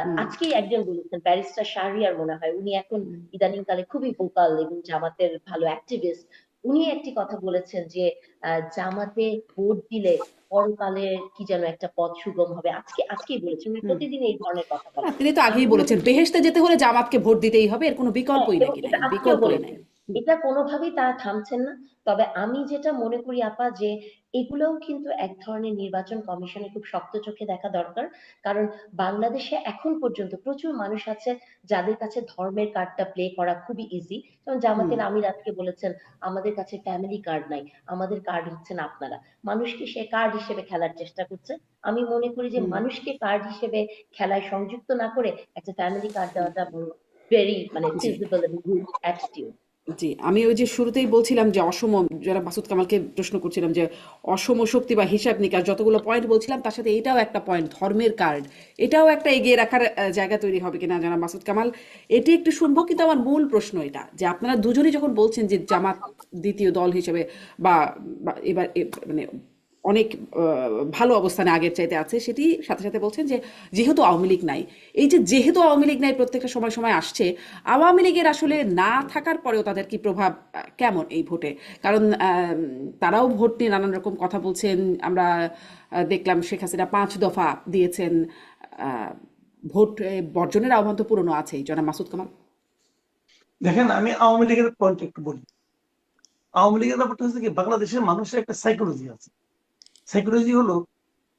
হুম, আজকেই একজন বলেছেন, ব্যারিস্টার শাহরিয়ার মনে হয়, উনি এখন হুম, ইদানিং কালে খুবই ভোকাল এবং জামাতের ভালো অ্যাক্টিভিস্ট। উনি একটি কথা বলেছেন যে জামাতে ভোট দিলে পরকালে কি যেন একটা পথ সুগম হবে, আজকেই বলেছেন। উনি হুম। প্রতিদিন এই ধরনের কথা না, বলেন। তিনি তো আগেই আমি মনে বলেছেন বেহেশতে যেতে হলে জামাতকে ভোট দিতেই হবে, এর কোনো হ্যাঁ, বিকল্পই এবং নাকি নাই, এটা আজকেও বিকল্পই নাই। বলেছেন। হুম, এটা কোনোভাবেই তারা থামছেন না। তবে আমি যেটা মনে করি আপা, যে এগুলোও কিন্তু এক ধরনের নির্বাচন কমিশনের খুব শক্ত চোখে দেখা দরকার। কারণ বাংলাদেশে এখন পর্যন্ত প্রচুর মানুষ আছে যাদের কাছে ধর্মের কার্ডটা প্লে করা খুবই ইজি। যেমন হুম, জামাতের আমির আজকে বলেছেন, আমাদের কাছে ফ্যামিলি কার্ড নাই, আমাদের কার্ড হচ্ছেন আপনারা। মানুষকে সে কার্ড হিসেবে খেলার চেষ্টা করছে। আমি মনে করি যে হুম, মানুষকে কার্ড হিসেবে খেলায় সংযুক্ত না করে একটা ফ্যামিলি কার্ড হুম। দেওয়াটা ভেরি, মানে জি, ফিজিবল এবং গুড অ্যাটিটিউড। জি। আমি ওই যে শুরুতেই বলছিলাম যে অসম, যারা মাসুদ কামালকে প্রশ্ন করছিলাম যে অসম শক্তি বা হিসাব নিকাশ যতগুলো পয়েন্ট বলছিলাম তার সাথে এটাও একটা পয়েন্ট, ধর্মের কার্ড। এটাও একটা এগিয়ে রাখার জায়গা তৈরি হবে কিনা জানা মাসুদ কামাল, এটি একটু শুনবো। কিন্তু আমার মূল প্রশ্ন এটা যে আপনারা দুজনেই যখন বলছেন যে জামাত দ্বিতীয় দল হিসেবে বা বা এবার মানে অনেক ভালো অবস্থানে আগের চাইতে আছে, সেটি সাথে সাথে বলছেন যে যেহেতু আওয়ামী লীগ নাই, এই যে যেহেতু আওয়ামী লীগ নাই প্রত্যেকটা সময় সময় আসছে, আওয়ামী লীগের আসলে না থাকার পরেও তাদের কি প্রভাব কেমন এই ভোটে? কারণ তারাও ভোট নিয়ে নানান রকম কথা বলছেন। আমরা দেখলাম শেখ হাসিনা 5 দফা দিয়েছেন। আহ, ভোট বর্জনের আহ্বান তো পুরনো আছেই, জনাব মাসুদ কামাল। দেখেন, আমি আওয়ামী লীগের পয়েন্ট একটু বলি। আওয়ামী লীগের ব্যাপারটা হচ্ছে কি, বাংলাদেশের মানুষের একটা সাইকোলজি আছে। সাইকোলজি হলো,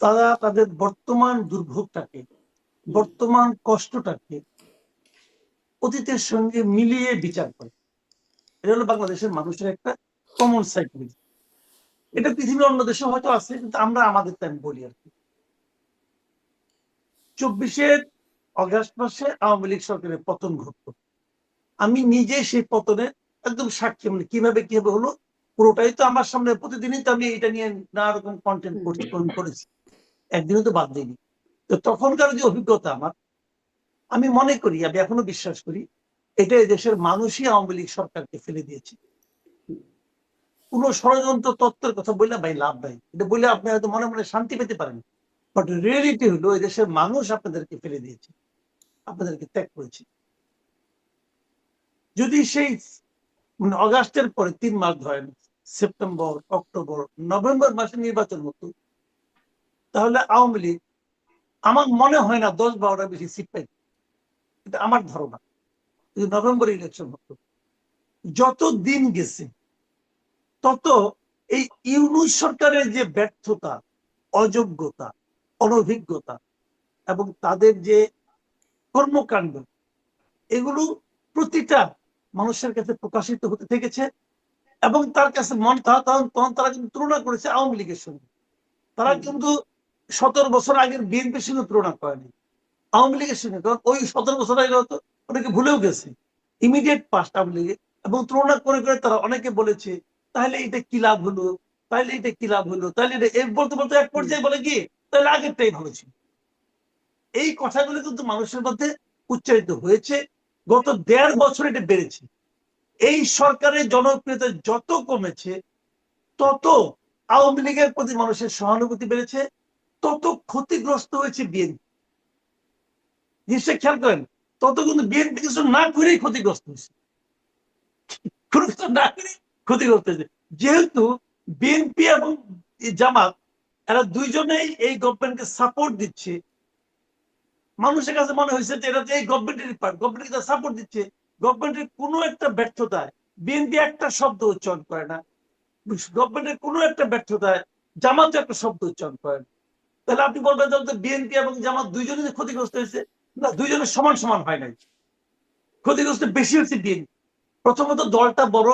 তারা তাদের বর্তমান দুর্ভোগটাকে, বর্তমান কষ্টটাকে অতীতের সঙ্গে মিলিয়ে বিচার করে। এটা হলো বাংলাদেশের মানুষের একটা কমন সাইকোলজি। এটা পৃথিবীর অন্য দেশে হয়তো আছে, কিন্তু আমরা আমাদের টাইম বলি আর কি। 24 আগস্ট মাসে আওয়ামী লীগ সরকারের পতন ঘটলো। আমি নিজে সেই পতনের একদম সাক্ষী। মানে কিভাবে কিভাবে হলো পুরোটাই তো আমার সামনে, প্রতিদিনই তো আমি এটা নিয়ে নানা রকম কন্টেন্ট করছি, করেছি, একদিনও তো বাদ দিইনি। তো তখনকার যে অভিজ্ঞতা আমার, আমি মনে করি, আমি এখনো বিশ্বাস করি, এটা দেশের মানুষই আওয়ামী লীগ সরকারকে ফেলে দিয়েছে। কোন ষড়যন্ত্র তত্ত্বের কথা বললে ভাই লাভ নাই, এটা বলে আপনি হয়তো মনে মনে শান্তি পেতে পারেন, বাট রিয়েলিটি হলো এই দেশের মানুষ আপনাদেরকে ফেলে দিয়েছে, আপনাদেরকে ত্যাগ করেছে। যদি সেই মানে অগাস্টের পরে 3 মাস ধরেন, সেপ্টেম্বর, অক্টোবর, নভেম্বর মাসে নির্বাচন হতো, তাহলে আওয়ামী লীগ আমার মনে হয় না 10-12টা বেশি সিট পাইত। এটা আমার ধারণা। যদি নভেম্বর ইলেকশন হতো, যত দিন গেছে তত এই ইউনূস সরকারের যে ব্যর্থতা, অযোগ্যতা, অনভিজ্ঞতা এবং তাদের যে কর্মকাণ্ড, এগুলো প্রতিটা মানুষের কাছে প্রকাশিত হতে থেকেছে। এবং তার কাছে মন, তখন তারা কিন্তু তুলনা করেছে আওয়ামী লীগের সঙ্গে। তারা কিন্তু 17 বছর আগের বিএনপির সঙ্গে তুলনা করেনি, আওয়ামী লীগের সঙ্গে। কারণ ওই 17 বছর আগে হয়তো অনেকে ভুলেও গেছে, ইমিডিয়েট পাস্ট আওয়ামী লীগে। এবং তুলনা করে করে তারা অনেকে বলেছে, তাহলে এটা কি লাভ হলো, তাহলে এটা কি লাভ হলো, তাহলে এটা বলতে বলতে এক পর্যায়ে বলে কি, তাহলে আগেরটাই ভালো ছিল। এই কথাগুলো কিন্তু মানুষের মধ্যে উচ্চারিত হয়েছে। গত 1.5 বছর এটা বেড়েছে। এই সরকারের জনপ্রিয়তা যত কমেছে, তত আওয়ামী লীগের প্রতি মানুষের সহানুভূতি বেড়েছে, তত ক্ষতিগ্রস্ত হয়েছে বিএনপি। নিশ্চয় খেয়াল করেন, তত কিন্তু বিএনপি কিছু না করেই ক্ষতিগ্রস্ত হয়েছে। কোনো কিছু না করে ক্ষতি করতেছে। যেহেতু বিএনপি এবং জামাত এরা দুইজনেই এই গভর্নমেন্টকে সাপোর্ট দিচ্ছে, মানুষের কাছে মনে হয়েছে যে এটা যে এই গভর্নমেন্টের পার্ট, গভর্নমেন্টকে সাপোর্ট দিচ্ছে, গভর্নমেন্টের কোনো একটা ব্যর্থতায় বিএনপি একটা শব্দ উচ্চারণ করে না, গভর্নমেন্টের কোনো একটা ব্যর্থতায় জামাত একটা শব্দ উচ্চারণ করে না। তাহলে আপনি বলবেন যে বিএনপি এবং জামাত দুইজনই ক্ষতিগ্রস্ত হয়েছে? না, দুইজনের সমান সমান হয় নাই, ক্ষতিগ্রস্ত বেশি হচ্ছে বিএনপি। প্রথমত দলটা বড়,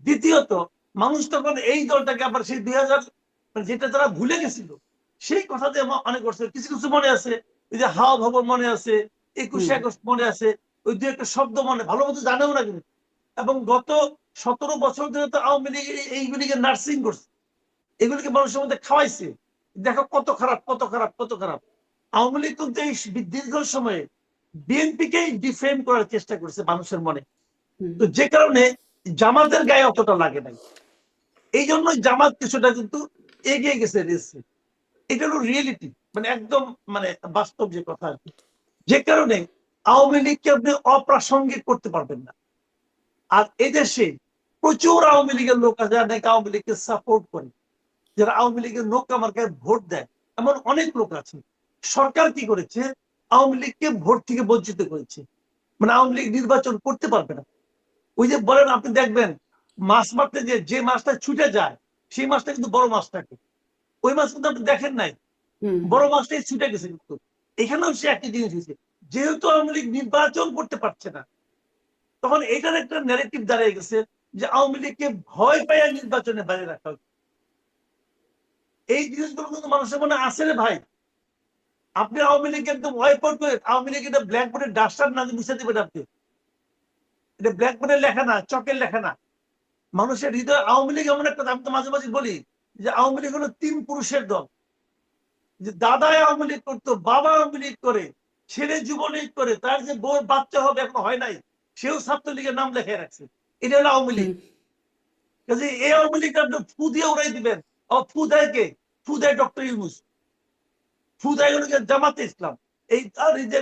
দ্বিতীয়ত মানুষ তখন এই দলটাকে আবার সেই 2000 যেটা তারা ভুলে গেছিল সেই কথাতে মনে করছে, কিছু কিছু মনে আছে, ওই যে হাওয়া ভবন মনে আছে, 21শে আগস্ট মনে আছে, ওই দু একটা শব্দ মনে ভালো মতো জানেও না কিন্তু। এবং গত 17 বছর ধরে তো আওয়ামী লীগ এইগুলিকে নার্সিং করছে, এগুলিকে মানুষের মধ্যে খাওয়াইছে, দেখো কত খারাপ কত খারাপ কত খারাপ। আওয়ামী লীগ কিন্তু এই দীর্ঘ সময়ে বিএনপিকেই ডিফেম করার চেষ্টা করছে মানুষের মনে। তো যে কারণে জামাতের গায়ে অতটা লাগে নাই, এই জন্য জামাত কিছুটা কিন্তু এগিয়ে গেছে রেসে। এটা হলো রিয়েলিটি, মানে একদম মানে বাস্তব যে কথা আর কি। যে কারণে আওয়ামী লীগকে আপনি অপ্রাসঙ্গিক করতে পারবেন না। আর এদেশে প্রচুর আওয়ামী লীগের লোক আছে যারা নাকি আওয়ামী লীগকে সাপোর্ট করে, যারা আওয়ামী লীগের লোক আমার গায়ে ভোট দেয়, এমন অনেক লোক আছে। সরকার কি করেছে? আওয়ামী লীগকে ভোট থেকে বঞ্চিত করেছে, মানে আওয়ামী লীগ নির্বাচন করতে পারবে না। ওই যে বলেন, আপনি দেখবেন মাছ মারতে যে মাছটা ছুটে যায় সেই মাছটা কিন্তু বড় মাছ থাকে, ওই মাছ কিন্তু আপনি দেখেন নাই, বড় মাছটাই ছুটে গেছে। কিন্তু এখানেও সে একই জিনিস হয়েছে, যেহেতু আওয়ামী লীগ নির্বাচন করতে পারছে না, তখন এটার একটা ন্যারেটিভ দাঁড়িয়ে গেছে যে আওয়ামী লীগকে ভয় পাইয়া নির্বাচনে বাইরে রাখা হচ্ছে। এই জিনিসগুলো কিন্তু মানুষের মনে আসে রে ভাই। আপনি আওয়ামী লীগকে একদম ভয় করবেন, আওয়ামী লীগ এটা ব্ল্যাকবোর্ডের ডাস্টার না মুছে দিবেন আপনি, এটা ব্ল্যাকবোর্ডের লেখা না, চকের লেখা না। মানুষের হৃদয় আওয়ামী লীগ এমন একটা, আমি তো মাঝে মাঝে বলি যে আওয়ামী লীগ হলো 3 পুরুষের দল, যে দাদা আওয়ামী লীগ করতো, বাবা আওয়ামী লীগ করে, ছেলে যুবলীগ করে, তার যে বউ বাচ্চা হবে এখন হয় নাই, সেও ছাত্রলীগের নাম লেখে রাখছে। এটা হলো আওয়ামী লীগ। কাজে এই আওয়ামী লীগটা আপনি ফু দিয়ে উড়াই দিবেন। ফু দেয় কে? ফু দেয় ডক্টর ইউনূস, ফু দেয় হলো জামাতে ইসলাম, এই তার যে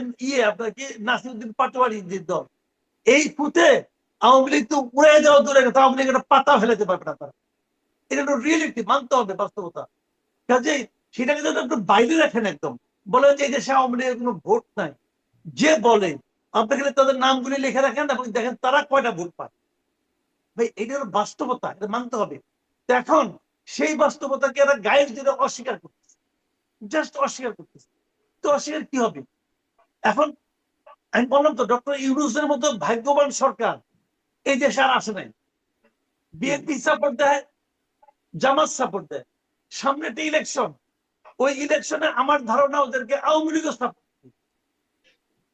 আপনার কি নাসিরউদ্দিন পাটোয়ারির যে দল, এই ফুতে আওয়ামী লীগ তো উড়াই দেওয়া দূরে কথা, আওয়ামী লীগ একটা পাতা ফেলাতে পারবে না তারা। এটা হলো রিয়েলিটি, মানতে হবে বাস্তবতা। কাজে সেটাকে যদি একটু বাইরে রাখেন, একদম বলে যে এই দেশে আওয়ামী লীগের কোনো ভোট নাই, যে বলে আপনি খালি তাদের নামগুলি লিখে রাখেন এবং দেখেন তারা কয়টা ভোট পায়। ভাই এটা হলো বাস্তবতা, এটা মানতে হবে। তো এখন সেই বাস্তবতাকে এরা গায়ের জোরে অস্বীকার করতেছে, জাস্ট অস্বীকার করতেছে। তো অস্বীকার কি হবে এখন? আমি বললাম তো, ডক্টর ইউনূসের মতো ভাগ্যবান সরকার এই দেশে আর আসে নাই। বিএনপি সাপোর্ট দেয়, জামাত সাপোর্ট দেয়, সামনে একটা ইলেকশন, ওই ইলেকশনে আমার ধারণা ওদেরকে আওয়ামী লীগও সাপোর্ট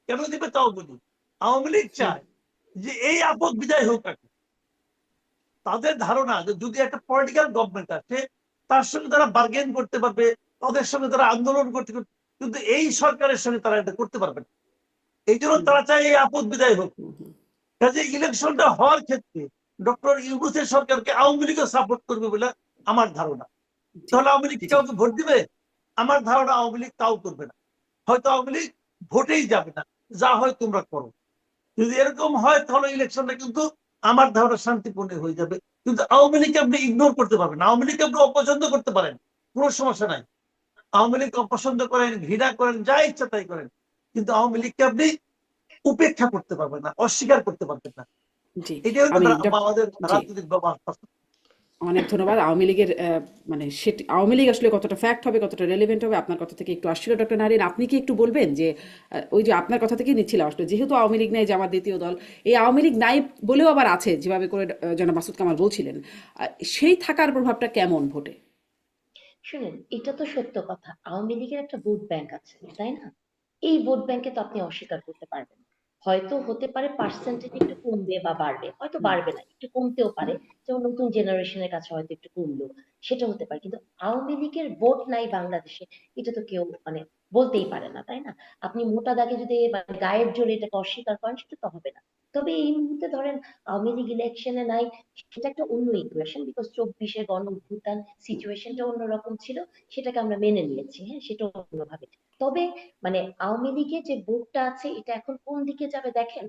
কেন দিবে তাও বলি। আওয়ামী লীগ চায় যে এই আপদ বিদায় হোক। তাদের ধারণা যে যদি একটা পলিটিক্যাল গভর্নমেন্ট আসে তার সঙ্গে তারা বার্গেন করতে পারবে, তাদের সঙ্গে তারা আন্দোলন করতে, কিন্তু এই সরকারের সঙ্গে তারা এটা করতে পারবে না। এই জন্য তারা চায় এই আপদ বিদায় হোক। কাজে ইলেকশনটা হওয়ার ক্ষেত্রে ডক্টর ইউনূসের সরকারকে আওয়ামী লীগও সাপোর্ট করবে বলে আমার ধারণা। তাহলে আওয়ামী লীগ কাউকে ভোট দিবে? আমার ধারণা আওয়ামী লীগ তাও করবে না, হয়তো আওয়ামী লীগ ভোটেই যাবে না, যা হয় তোমরা করো। যদি এরকম হয় তাহলে ইলেকশনটা কিন্তু আমার ধারণা শান্তিপূর্ণ হয়ে যাবে। কিন্তু আওয়ামী লীগকে আপনি ইগনোর করতে পারবেন, আওয়ামী লীগকে আপনি অপছন্দ করতে পারেন, কোনো সমস্যা নাই। আওয়ামী লীগ অপছন্দ করেন, ঘৃণা করেন, যা ইচ্ছা তাই করেন, কিন্তু আওয়ামী লীগকে আপনি উপেক্ষা করতে পারবেন না, অস্বীকার করতে পারবেন না। জি, এটাই হলো আমি আমাদের জি, রাজনৈতিক ব্যবস্থা। অনেক ধন্যবাদ। আওয়ামী লীগের মানে সেটি আওয়ামী লীগ আসলে কতটা ফ্যাক্ট হবে, কতটা রেলেভেন্ট হবে, আপনার কথা থেকে একটু আসছিল ডক্টর নারিন। আপনি কি একটু বলবেন যে ওই যে আপনার কথা থেকেই নিচ্ছিলাম আসলে, যেহেতু আওয়ামী লীগ নাই, জামাত দ্বিতীয় দল, এই আওয়ামী লীগ নাই বলেও আবার আছে, যেভাবে করে জনাব মাসুদ কামাল বলছিলেন, সেই থাকার প্রভাবটা কেমন ভোটে? শুনেন, এটা তো সত্য কথা, আওয়ামী লীগের একটা ভোট ব্যাংক আছে, তাই না? এই ভোট ব্যাংকে তো আপনি অস্বীকার করতে পারবেন না। হয়তো হতে পারে পার্সেন্টেজ একটু কমবে বা বাড়বে, হয়তো বাড়বে না, একটু কমতেও পারে, যেমন নতুন জেনারেশনের কাছে হয়তো একটু কমলো, সেটা হতে পারে। কিন্তু আওয়ামী লীগের ভোট নাই বাংলাদেশে, এটা তো কেউ মানে বলতেই পারে না, তাই না? আপনি মোটা দাগে যদি মানে গায়ের জোরে এটাকে অস্বীকার করেন, সেটা তো হবে না। তবে এই মুহূর্তে ধরেন আওয়ামী লীগ ইলেকশনে নাই, সেটা একটা অন্য ইকুয়েশন, বিকজ 24-এ গণ অভ্যুত্থান সিচুয়েশনটা অন্যরকম ছিল, সেটাকে আমরা মেনে নিয়েছি, হ্যাঁ, সেটা অন্যভাবে। তবে মানে আওয়ামী লীগের যে ভোটটা আছে এটা এখন কোন দিকে যাবে দেখেন,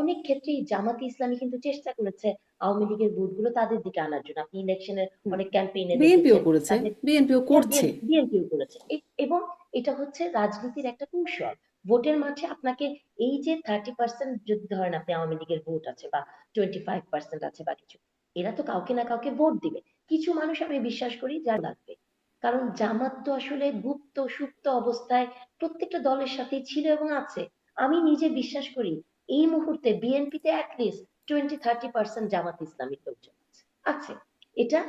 অনেক ক্ষেত্রেই জামাতে ইসলামী কিন্তু চেষ্টা করেছে আওয়ামী লীগের ভোটগুলো তাদের দিকে আনার জন্য। আপনি ইলেকশনের অনেক ক্যাম্পেইনে বিএনপিও দেখেছেন করেছে, তাদের, বিএনপিও করছে। বিএনপিও করেছে। এবং এটা হচ্ছে রাজনীতির একটা কৌশল। ভোটের মাঠে আপনাকে এই যে 30% যদি ধরেন আপনি আওয়ামী লীগের ভোট আছে বা 25% আছে বা কিছু, এরা তো কাউকে না কাউকে ভোট দিবে। কিছু মানুষ আমি বিশ্বাস করি যা লাগবে, কারণ জামাত তো আসলে গুপ্ত সুপ্ত অবস্থায় প্রত্যেকটা দলের সাথেই ছিল এবং আছে। আমি নিজে বিশ্বাস করি এই মুহূর্তে বিএনপিতে অ্যাটলিস্ট 20-30% জামাত ইসলামীর লোকজন আছে আছে। এটা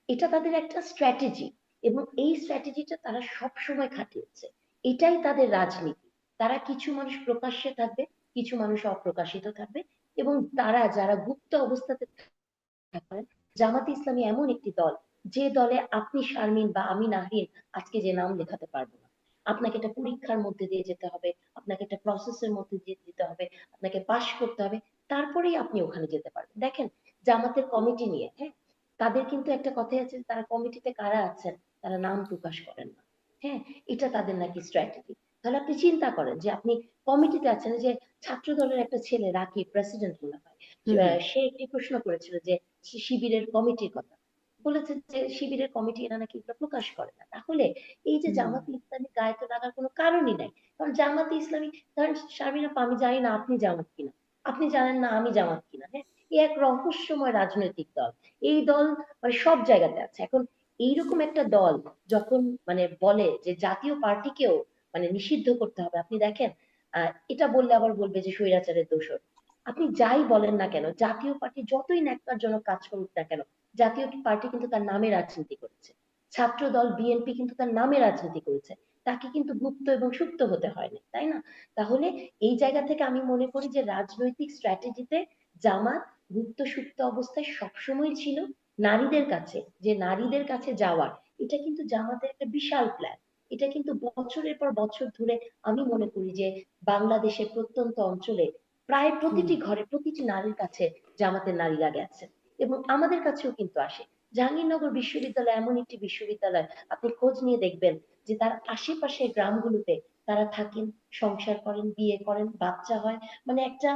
এটা তাদের একটা স্ট্র্যাটেজি, এবং এই স্ট্র্যাটেজিটা তারা সব সময় খাটিয়েছে। এটাই তাদের রাজনীতি। তারা কিছু মানুষ প্রকাশ্যে থাকবে, কিছু মানুষ অপ্রকাশিত থাকবে, এবং তারা যারা গুপ্ত অবস্থাতে থাকেন, জামাতে ইসলামী এমন একটি দল যে দলে আপনি শারমিন বা আমি নাহরিন আজকে যে নাম লেখাতে পারবো না। আপনাকে একটা পরীক্ষার মধ্যে দিয়ে যেতে হবে, আপনাকে একটা প্রসেসের মধ্যে দিয়ে যেতে হবে, আপনাকে পাশ করতে হবে, তারপরেই আপনি ওখানে যেতে পারবেন। দেখেন জামাতের কমিটি নিয়ে, হ্যাঁ, তাদের কিন্তু একটা কথাই আছে, তারা কমিটিতে কারা আছেন তারা নাম প্রকাশ করেন না। হ্যাঁ, এটা তাদের নাকি স্ট্র্যাটেজি। তাহলে আপনি চিন্তা করেন যে আপনি কমিটিতে আছেন, যে ছাত্র দলের একটা ছেলে রাকিব প্রেসিডেন্ট মনে হয়, হুম হুম সে একটি প্রশ্ন করেছিল যে শিবিরের কমিটির কথা, বলেছে যে শিবিরের কমিটি এরা নাকি এগুলো প্রকাশ করে না। তাহলে এই যে হুম জামাতে ইসলামী গায়ে তো লাগার কোনো কারণই নাই। কারণ জামাতে ইসলামী, ধরেন শারমিন আপা, আমি জানি না আপনি জামাত কিনা, আপনি জানেন না আমি জামাত কিনা, হ্যাঁ, এই এক রহস্যময় রাজনৈতিক দল। এই দল মানে সব জায়গাতে আছে। এখন এইরকম একটা দল যখন মানে বলে যে জাতীয় পার্টিকেও মানে নিষিদ্ধ করতে হবে, আপনি দেখেন এটা বললে আবার বলবে যে স্বৈরাচারের দোষর। আপনি যাই বলেন না কেন, জাতীয় পার্টি যতই ন্যাক্কারজনক কাজ করুক না কেন, জাতীয় পার্টি কিন্তু তার নামে রাজনীতি করেছে। ছাত্র দল বিএনপি কিন্তু তার নামে রাজনীতি করেছে, তাকে কিন্তু গুপ্ত এবং সুপ্ত হতে হয়নি, তাই না? তাহলে এই জায়গা থেকে আমি মনে করি যে রাজনৈতিক স্ট্র্যাটেজিতে জামাত গুপ্ত সুপ্ত অবস্থায় সবসময় ছিল। নারীদের কাছে, যে নারীদের কাছে যাওয়ার, এটা কিন্তু জামাতের একটা বিশাল প্ল্যান। এটা কিন্তু বছরের পর বছর ধরে আমি মনে করি যে বাংলাদেশের প্রত্যন্ত অঞ্চলে প্রায় হুম প্রতিটি ঘরে প্রতিটি নারীর কাছে জামাতের নারীরা গেছেন, এবং আমাদের কাছেও কিন্তু আসে। জাহাঙ্গীরনগর বিশ্ববিদ্যালয় এমন একটি বিশ্ববিদ্যালয়, আপনি খোঁজ নিয়ে দেখবেন যে তার আশেপাশে গ্রামগুলোতে তারা থাকেন, সংসার করেন, বিয়ে করেন, বাচ্চা হয়, মানে একটা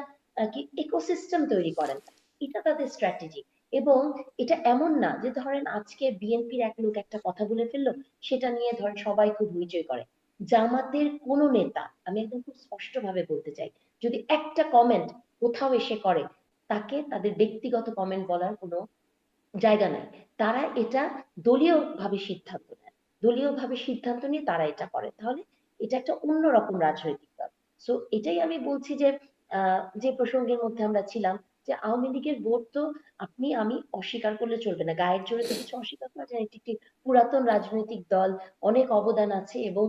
কি ইকোসিস্টেম তৈরি করেন। এটা তাদের স্ট্র্যাটেজি। এবং এটা এমন না যে ধরেন আজকে বিএনপির এক লোক একটা কথা বলে ফেললো, সেটা নিয়ে ধরেন সবাই খুব হইচই করে। জামাতের কোন নেতা, আমি একদম খুব স্পষ্ট ভাবে বলতে চাই, যদি একটা কমেন্ট কোথাও এসে করে, তাকে তাদের ব্যক্তিগত কমেন্ট বলার কোনো জায়গা নাই। তারা এটা দলীয় ভাবে সিদ্ধান্ত নেয়, দলীয় ভাবে সিদ্ধান্ত নিয়ে তারা এটা করে। তাহলে এটা একটা অন্যরকম রাজনৈতিক দল। সো এটাই আমি বলছি যে যে প্রসঙ্গের মধ্যে আমরা ছিলাম, যে আওয়ামী লীগের ভোট তো আপনি আমি অস্বীকার করলে চলবে না, গায়ের জোরে তো কিছু অস্বীকার করা যায় না। এটি একটি পুরাতন রাজনৈতিক দল, অনেক অবদান আছে, এবং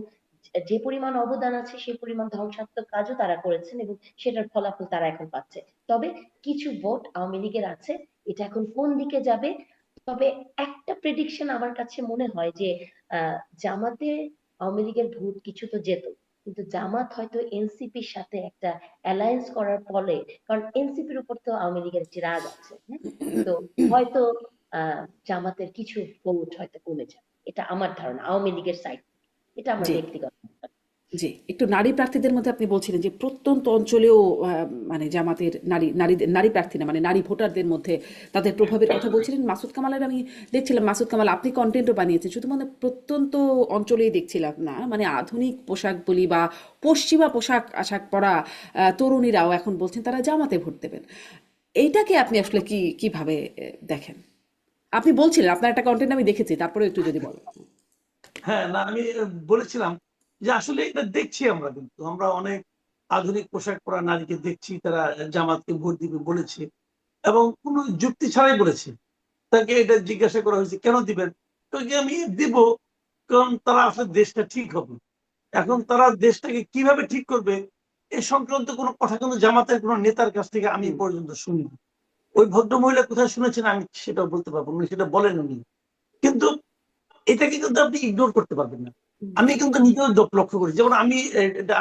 যে পরিমাণ অবদান আছে সেই পরিমাণ ধ্বংসাত্মক কাজও তারা করেছেন, এবং সেটার ফলাফল তারা এখন পাচ্ছে। তবে কিছু ভোট আওয়ামী লীগের আছে, এটা এখন কোন দিকে যাবে। তবে একটা প্রেডিকশন আমার কাছে মনে হয় যে জামাতে আওয়ামী লীগের ভোট কিছু তো যেত, কিন্তু জামাত হয়তো এনসিপির সাথে একটা অ্যালায়েন্স করার ফলে, কারণ এনসিপির উপর তো আওয়ামী লীগের একটি রাগ আছে, হ্যাঁ, তো হয়তো জামাতের কিছু ভোট হয়তো কমে যাবে। এটা আমার ধারণা আওয়ামী লীগের সাইড, এটা আমার জি ব্যক্তিগত মতামত। জি, একটু নারী প্রার্থীদের মধ্যে আপনি বলছিলেন যে প্রত্যন্ত অঞ্চলেও মানে জামাতের নারী প্রার্থী না মানে নারী ভোটারদের মধ্যে তাদের প্রভাবের কথা বলছিলেন। মাসুদ কামালের আমি দেখছিলাম, মাসুদ কামাল আপনি কন্টেন্টও বানিয়েছেন, শুধু মানে প্রত্যন্ত অঞ্চলেই দেখছিলাম না, মানে আধুনিক পোশাক বলি বা পশ্চিমা পোশাক আশাক পরা তরুণীরাও এখন বলছেন তারা জামাতে ভোট দেবেন। এইটাকে আপনি আসলে কিভাবে দেখেন? আপনি বলছিলেন আপনার একটা কন্টেন্ট আমি দেখেছি, তারপরে একটু যদি বলেন। হ্যাঁ, না আমি বলেছিলাম যে আসলে এটা দেখছি আমরা, কিন্তু আমরা অনেক আধুনিক পোশাক পরা নারীকে দেখছি, তারা জামাতকে ভোট দিবে বলেছে এবং কোনো যুক্তি ছাড়াই বলেছে। তাকে এটা জিজ্ঞাসা করা হয়েছে কেন দিবেন, তো যে আমি দিব কারণ তারা আসলে দেশটা ঠিক হবে। এখন তারা দেশটাকে কিভাবে ঠিক করবে এ সংক্রান্ত কোনো কথা কিন্তু জামাতের কোনো নেতার কাছ থেকে আমি হুম পর্যন্ত শুনিনি। ওই ভদ্র মহিলা কোথায় শুনেছেন আমি সেটাও বলতে পারবো না, সেটা বলেন উনি। কিন্তু এটাকে কিন্তু আপনি ইগনোর করতে পারবেন না। আমি কিন্তু নিজেও লক্ষ্য করি, যেমন আমি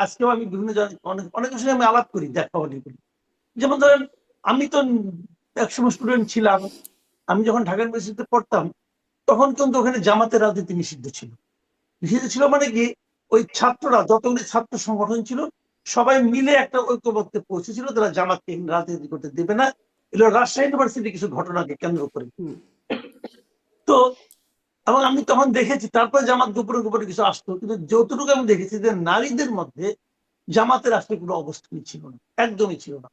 আজকেও আমি বিভিন্ন অনেক অনেকের সঙ্গে আমি আলাপ করি, দেখা হলি করি। যেমন ধরেন আমি তো একসময় স্টুডেন্ট ছিলাম, আমি যখন ঢাকা ইউনিভার্সিটিতে পড়তাম তখন কিন্তু ওখানে জামাতের রাজনীতি নিষিদ্ধ ছিল। নিষিদ্ধ ছিল মানে কি, ওই ছাত্ররা যতগুলি ছাত্র সংগঠন ছিল সবাই মিলে একটা ঐক্যমত্যে পৌঁছেছিল, তারা জামাতকে রাজনীতি করতে দেবে না। এগুলো রাজশাহী ইউনিভার্সিটি কিছু ঘটনাকে কেন্দ্র করে। হুম, তো এবং আমি তখন দেখেছি তারপরে জামাত গোপনে গোপনে কিছু আসতো, কিন্তু যতটুকু আমি দেখেছি যে নারীদের মধ্যে জামাতের আসলে কোনো অবস্থানই ছিল না, একদমই ছিল না।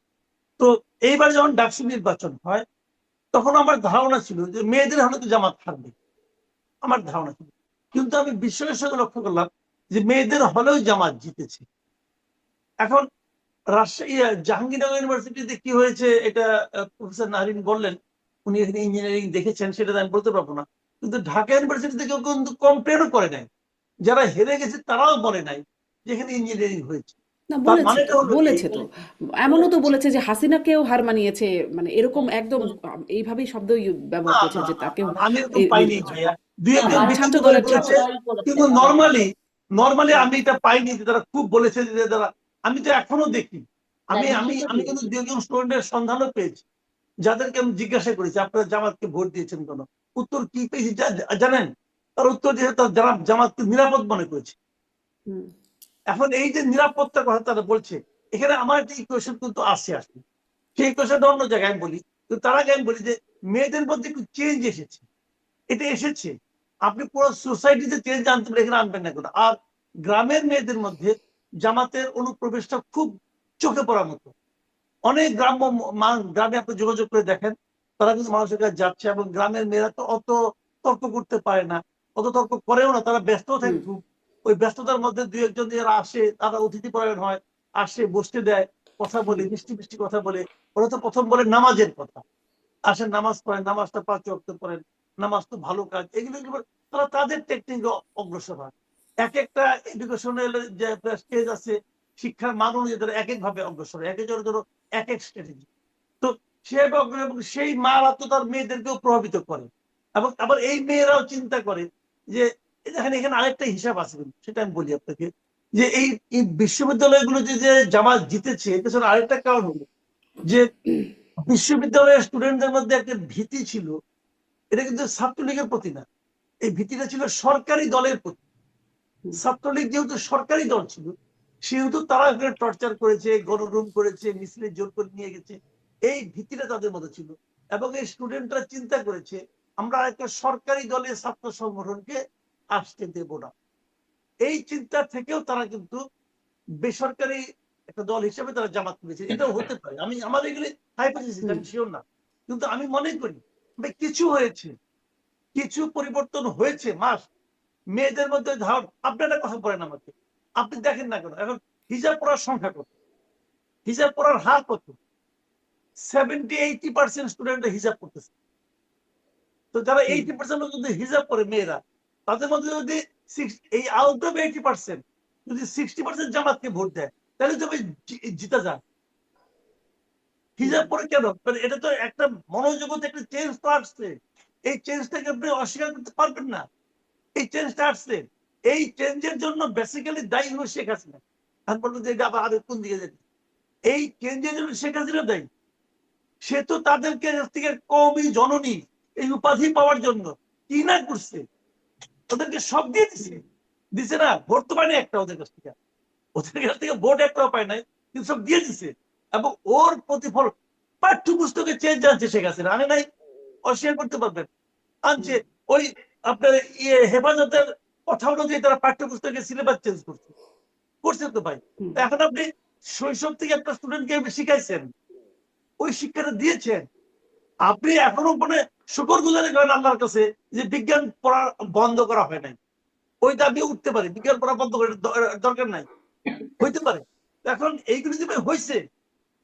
তো এইবার যখন ডাকসু নির্বাচন হয়, তখন আমার ধারণা ছিল যে মেয়েদের হলে তো জামাত হারবে, আমার ধারণা ছিল। কিন্তু আমি বিস্ময়ের সঙ্গে লক্ষ্য করলাম যে মেয়েদের হলেও জামাত জিতেছে। এখন রাজশাহী জাহাঙ্গীরনগর ইউনিভার্সিটিতে কি হয়েছে এটা প্রফেসর নারিন বললেন, উনি এখানে ইঞ্জিনিয়ারিং দেখেছেন, সেটা আমি বলতে পারবো না। কিন্তু ঢাকা ইউনিভার্সিটিতে কেউ কিন্তু কমপ্লেনও করে নাই, যারা হেরে গেছে তারাও বলে নাই যে এখানে ইঞ্জিনিয়ারিং হয়েছে। না তার বলেছে তো, মানেটা হলো কি, বলেছে তো, এমনও তো বলেছে যে হাসিনাকেও হার মানিয়েছে, মানে এরকম একদম এইভাবেই শব্দ ব্যবহার না করেছে না যে না, তাকেও আমি এরকম এই পাইনি নির্বাচন। ভাইয়া, দুই না, একজন ছাত্র বিচ্ছিন্ন করে দলের বলেছে, ছাত্র। কিন্তু নর্মালি নর্মালি আমি এটা পাইনি যে তারা খুব বলেছে যে তারা, আমি তো এখনো দেখি, আমি আমি আমি কিন্তু দু একজন স্টুডেন্টের সন্ধানও পেয়েছি, যাদেরকে আমি জিজ্ঞাসা করেছি আপনারা জামাতকে ভোট দিয়েছেন কেন, উত্তর কি পেয়েছি জানেন? তার উত্তর যে তার জামাতকে নিরাপদ মনে করেছে। হুম, এখন এই যে নিরাপত্তার কথা তারা বলছে, এখানে আমার একটা ইকুয়েশন কিন্তু আসে আসলে, সেই ইকুয়েশনটা অন্য জায়গায় আমি বলি। কিন্তু তার আগে আমি বলি যে মেয়েদের মধ্যে একটু চেঞ্জ এসেছে, এটা এসেছে। আপনি পুরো সোসাইটিতে চেঞ্জ আনতে পারেন, এখানে আনবেন না কেন। আর গ্রামের মেয়েদের মধ্যে জামাতের অনুপ্রবেশটা খুব চোখে পড়ার মতো। অনেক গ্রামে আপনি যোগাযোগ করে দেখেন, তারা কিন্তু মানুষের কাছে যাচ্ছে, এবং গ্রামের মেয়েরা তো অত তর্ক করতে পারে না, অত তর্ক করেও না, তারা ব্যস্ত থাকে হুম, খুব। ওই ব্যস্ততার মধ্যে দুই একজন যারা আসে, তারা অতিথি পরায়ণ হয়, আসে বসতে দেয়, কথা বলে, হুম, মিষ্টি মিষ্টি কথা বলে। ওরা তো প্রথম বলে নামাজের কথা, আসেন নামাজ পড়েন, নামাজটা 5 ওয়াক্ত পড়েন, নামাজ তো ভালো কাজ, এগুলো তারা তাদের টেকনিক অগ্রসর হয়। এক একটা এডুকেশনাল যে স্টেজ আছে, শিক্ষার মান অনুযায়ী তারা এক এক ভাবে অগ্রসর হয়, এক একজনের ধরো এক এক স্ট্র্যাটেজি। তো সেভাবে এবং সেই মারা তো তার মেয়েদেরকেও প্রভাবিত করে। এবং আবার এই মেয়েরাও চিন্তা করে যে এখানে এখানে আরেকটা হিসাব আছে, কিন্তু সেটা আমি বলি আপনাকে, যে এই বিশ্ববিদ্যালয়গুলো যে জামাত জিতেছে, এর পেছনে আরেকটা কারণ হলো যে বিশ্ববিদ্যালয়ের স্টুডেন্টদের মধ্যে একটা ভীতি ছিল, এটা কিন্তু ছাত্রলীগের প্রতি না, এই ভীতিটা ছিল সরকারি দলের প্রতি। হুম, ছাত্রলীগ যেহেতু সরকারি দল ছিল, সেহেতু তারা টর্চার করেছে, গণরুম করেছে, মিছিলে জোর করে নিয়ে গেছে, এই ভীতিটা তাদের মধ্যে ছিল। এবং এই স্টুডেন্টরা চিন্তা করেছে আমরা একটা সরকারি দলের ছাত্র সংগঠনকে আসতে দেব না। এই চিন্তা থেকেও তারা কিন্তু বেসরকারি একটা দল হিসেবে তারা জামাত করেছে। এটাও হতে পারে, আমি আমার এগুলি হাইপোথিসিস, হুম, আমি শিওর না। কিন্তু আমি মনে করি কিছু হয়েছে, কিছু পরিবর্তন হয়েছে। মেয়েদের মধ্যে ধারণ, আপনি একটা কথা বলেন আমাকে, আপনি দেখেন না কেন এখন হিজাব পড়ার সংখ্যা কত, হিজাব পড়ার হার কত? 70-80% স্টুডেন্ট হিজাব করতেছে। তো যারা হুম, 80% যদি হিজাব পড়ে মেয়েরা, তাদের মধ্যে যদি এই আউট অফ 80% যদি 60% জামাতকে ভোট দেয়, তাহলে তবে জিতা যায়। হুম, হিজাব পরে কেন? এটা তো একটা মনোজগতে একটা চেঞ্জ তো আসছে, এই চেঞ্জটাকে আপনি অস্বীকার করতে পারবেন না। এই চেঞ্জটা আসছে, এই চেঞ্জের জন্য বেসিক্যালি দায়ী হলো শেখ হাসিনা। আমি বলবো যে এটা আবার আরেক কোন দিকে যেতে, এই চেঞ্জের জন্য শেখ হাসিনা দায়ী। সে তো তাদেরকে থেকে কওমি জননী এই উপাধি পাওয়ার জন্য কি না করছে, ওদেরকে সব দিয়ে দিছে, দিছে না, ভোট তো পায়নি একটা ওদের কাছ থেকে, ভোট একটাও পায় নাই, কিন্তু সব দিয়ে দিছে। এবং ওর প্রতিফল পাঠ্যপুস্তকে চেঞ্জ আনছে শেখ হাসিনা, আনে নাই, অস্বীকার করতে পারবেন, আনছে। ওই আপনার হেফাজতের কথা অনুযায়ী তারা পাঠ্যপুস্তকের সিলেবাস চেঞ্জ করছে, করছে তো ভাই। হুম, এখন আপনি শৈশব থেকে একটা স্টুডেন্টকে শিখাইছেন, ওই শিক্ষাটা দিয়েছেন, আপনি এখনো মানে শুকর গুজারি করেন আল্লাহর কাছে যে বিজ্ঞান পড়া বন্ধ করা হয় নাই। ওই দাবি উঠতে পারে, বিজ্ঞান পড়া বন্ধ করে দরকার নাই, হইতে পারে। এখন এইগুলো যে হয়েছে,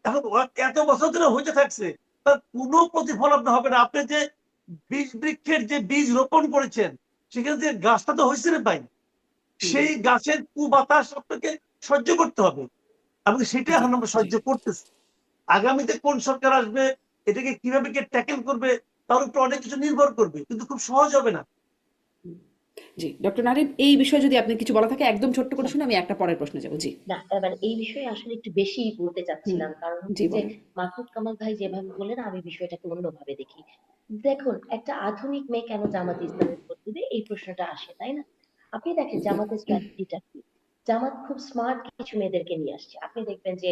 এখন এত বছর ধরে হইতে থাকছে, তার কোনো প্রতিফল আপনার হবে না। আপনি যে বীজ বৃক্ষের যে বীজ রোপণ করেছেন, সেখানে যে গাছটা তো হয়েছে রে ভাই, হুম, সেই গাছের কুবাতাস আপনাকে সহ্য করতে হবে, এবং সেটা জি, এখন আমরা জি, সহ্য করতেছি। আগামীতে কোন সরকার আসবে, এটাকে কিভাবে কে ট্যাকেল করবে, তার উপর অনেক কিছু নির্ভর করবে, কিন্তু খুব সহজ হবে না। হুম, জি। ডক্টর নারিন, এই বিষয়ে যদি আপনি কিছু বলা থাকে একদম ছোট্ট করে শুনে আমি একটা পরের প্রশ্নে যাবো। জি। না, এবার এই বিষয়ে আসলে একটু বেশি বলতে হুম, চাচ্ছিলাম, কারণ জি হচ্ছে যে বলেন। মাহমুদ কামাল ভাই যেভাবে বললেন আমি বিষয়টাকে অন্যভাবে দেখি। দেখুন, একটা আধুনিক মেয়ে কেন জামাতে ইসলামে ভোট দিবে, এই প্রশ্নটা আসে, তাই না? আপনি দেখেন জামাতের স্ট্র্যাটেজিটা কি। জামাত খুব স্মার্ট কিছু মেয়েদেরকে নিয়ে আসছে। আপনি দেখবেন যে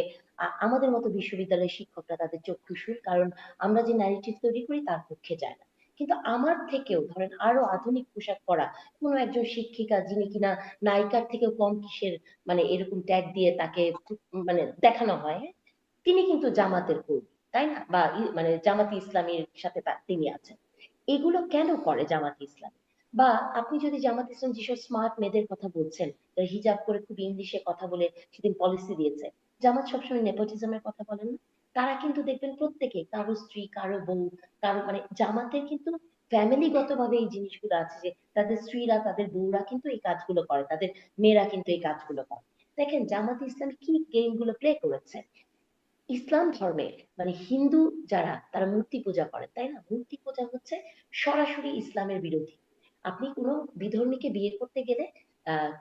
আমাদের মতো বিশ্ববিদ্যালয়ের শিক্ষকরা তাদের চক্ষুশূল, কারণ আমরা যে ন্যারেটিভ তৈরি করি তার পক্ষে যায় না। কিন্তু আমার থেকেও ধরেন আরো আধুনিক পোশাক পরা কোনো একজন শিক্ষিকা, যিনি কিনা নায়িকার থেকেও কম কিসের মানে এরকম ট্যাগ দিয়ে তাকে মানে দেখানো হয়, হ্যাঁ? তিনি কিন্তু জামাতের কর্মী, তাই না? বা মানে জামাতে ইসলামীর সাথে তিনি আছেন। এগুলো কেন করে জামাতে ইসলাম? বা আপনি যদি জামাত ইসলাম যেসব স্মার্ট মেয়েদের কথা বলছেন, যারা হিজাব করে খুব ইংলিশে কথা বলে সেদিন পলিসি দিয়েছে, জামাত সবসময় নেপোটিজমের কথা বলেন না? তারা কিন্তু দেখবেন প্রত্যেকে কারো স্ত্রী, কারো বউ, কারো মানে জামাতের কিন্তু ফ্যামিলিগত ভাবে এই জিনিসগুলো আছে যে তাদের স্ত্রীরা, তাদের বউরা কিন্তু এই কাজগুলো করে, তাদের মেয়েরা কিন্তু এই কাজগুলো করে। দেখেন জামাত ইসলাম কি গেম গুলো প্লে করেছে। ইসলাম ধর্মে মানে হিন্দু যারা তারা মূর্তি পূজা করে, তাই না? মূর্তি পূজা হচ্ছে সরাসরি ইসলামের বিরোধী। আপনি কোনো বিধর্মীকে বিয়ে করতে গেলে,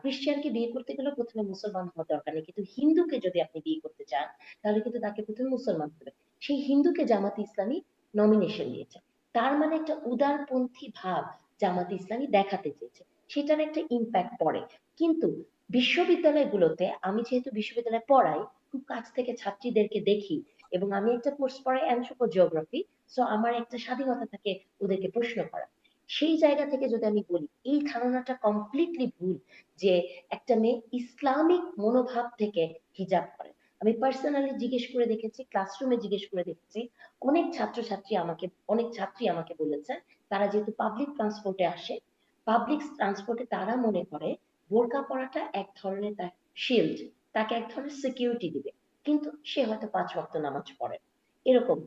খ্রিস্টানকে বিয়ে করতে গেলে প্রথমে মুসলমান হওয়া দরকার নেই, কিন্তু হিন্দুকে যদি আপনি বিয়ে করতে চান তাহলে কিন্তু তাকে প্রথমে মুসলমান হতে হবে। সেই হিন্দুকে জামাতে ইসলামী নমিনেশন দিয়েছে। তার মানে একটা উদারপন্থী ভাব জামাতে ইসলামী দেখাতে চেয়েছে, সেটার একটা ইম্প্যাক্ট পড়ে। কিন্তু বিশ্ববিদ্যালয়গুলোতে, আমি যেহেতু বিশ্ববিদ্যালয়ে পড়াই, খুব কাছ থেকে ছাত্রীদেরকে দেখি, এবং আমি একটা কোর্স পড়াই অ্যানথ্রোপোজিওগ্রাফি, সো আমার একটা স্বাধীনতা থাকে ওদেরকে প্রশ্ন করা। সেই জায়গা থেকে যদি আমি বলি, এই ধারণাটা কমপ্লিটলি ভুল যে একটা মেয়ে ইসলামিক মনোভাব থেকে হিজাব করে। আমি পার্সোনালি জিজ্ঞেস করে দেখেছি, ক্লাসরুমে জিজ্ঞেস করে দেখেছি, অনেক ছাত্রী আমাকে বলেছে তারা যেহেতু পাবলিক ট্রান্সপোর্টে আসে, পাবলিক ট্রান্সপোর্টে তারা মনে করে বোরকা পরাটা এক ধরনের তার শিল্ড, তাকে এক ধরনের সিকিউরিটি দিবে, কিন্তু সে হয়তো 5 ওয়াক্ত নামাজ পড়ে এরকম।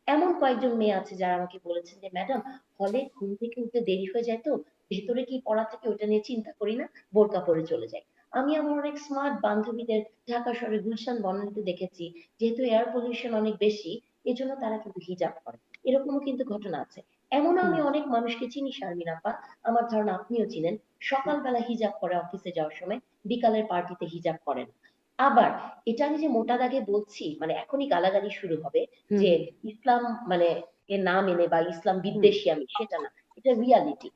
এমন কয়েকজন মেয়ে আছে যারা আমাকে বলেছেন যে ম্যাডাম, হলে ঘুম থেকে উঠতে দেরি হয়ে যায়, তো ভেতরে কি পড়া থাকে ওটা নিয়ে চিন্তা করি না, বোরকা পরে চলে যাই। আমি আমার অনেক স্মার্ট বান্ধবীদের ঢাকা শহরে গুলশান বনানীতে দেখেছি, যেহেতু এয়ার পলিউশন অনেক বেশি, এজন্য তারা কিন্তু হিজাব করে। এরকমও কিন্তু ঘটনা আছে। এমনও হুম আমি অনেক মানুষকে চিনি, শারমিন আপা, আমার ধারণা আপনিও চিনেন, সকালবেলা হিজাব করে অফিসে যাওয়ার সময়, বিকালের পার্টিতে হিজাব করেন। আবার এটা আমি যে মোটা দাগে বলছি, মানে এখনই গালাগালি শুরু হবে হুম যে হুম ইসলাম মানে এ না মেনে বা ইসলাম হুম বিদ্বেষী আমি, সেটা না, এটা রিয়ালিটি।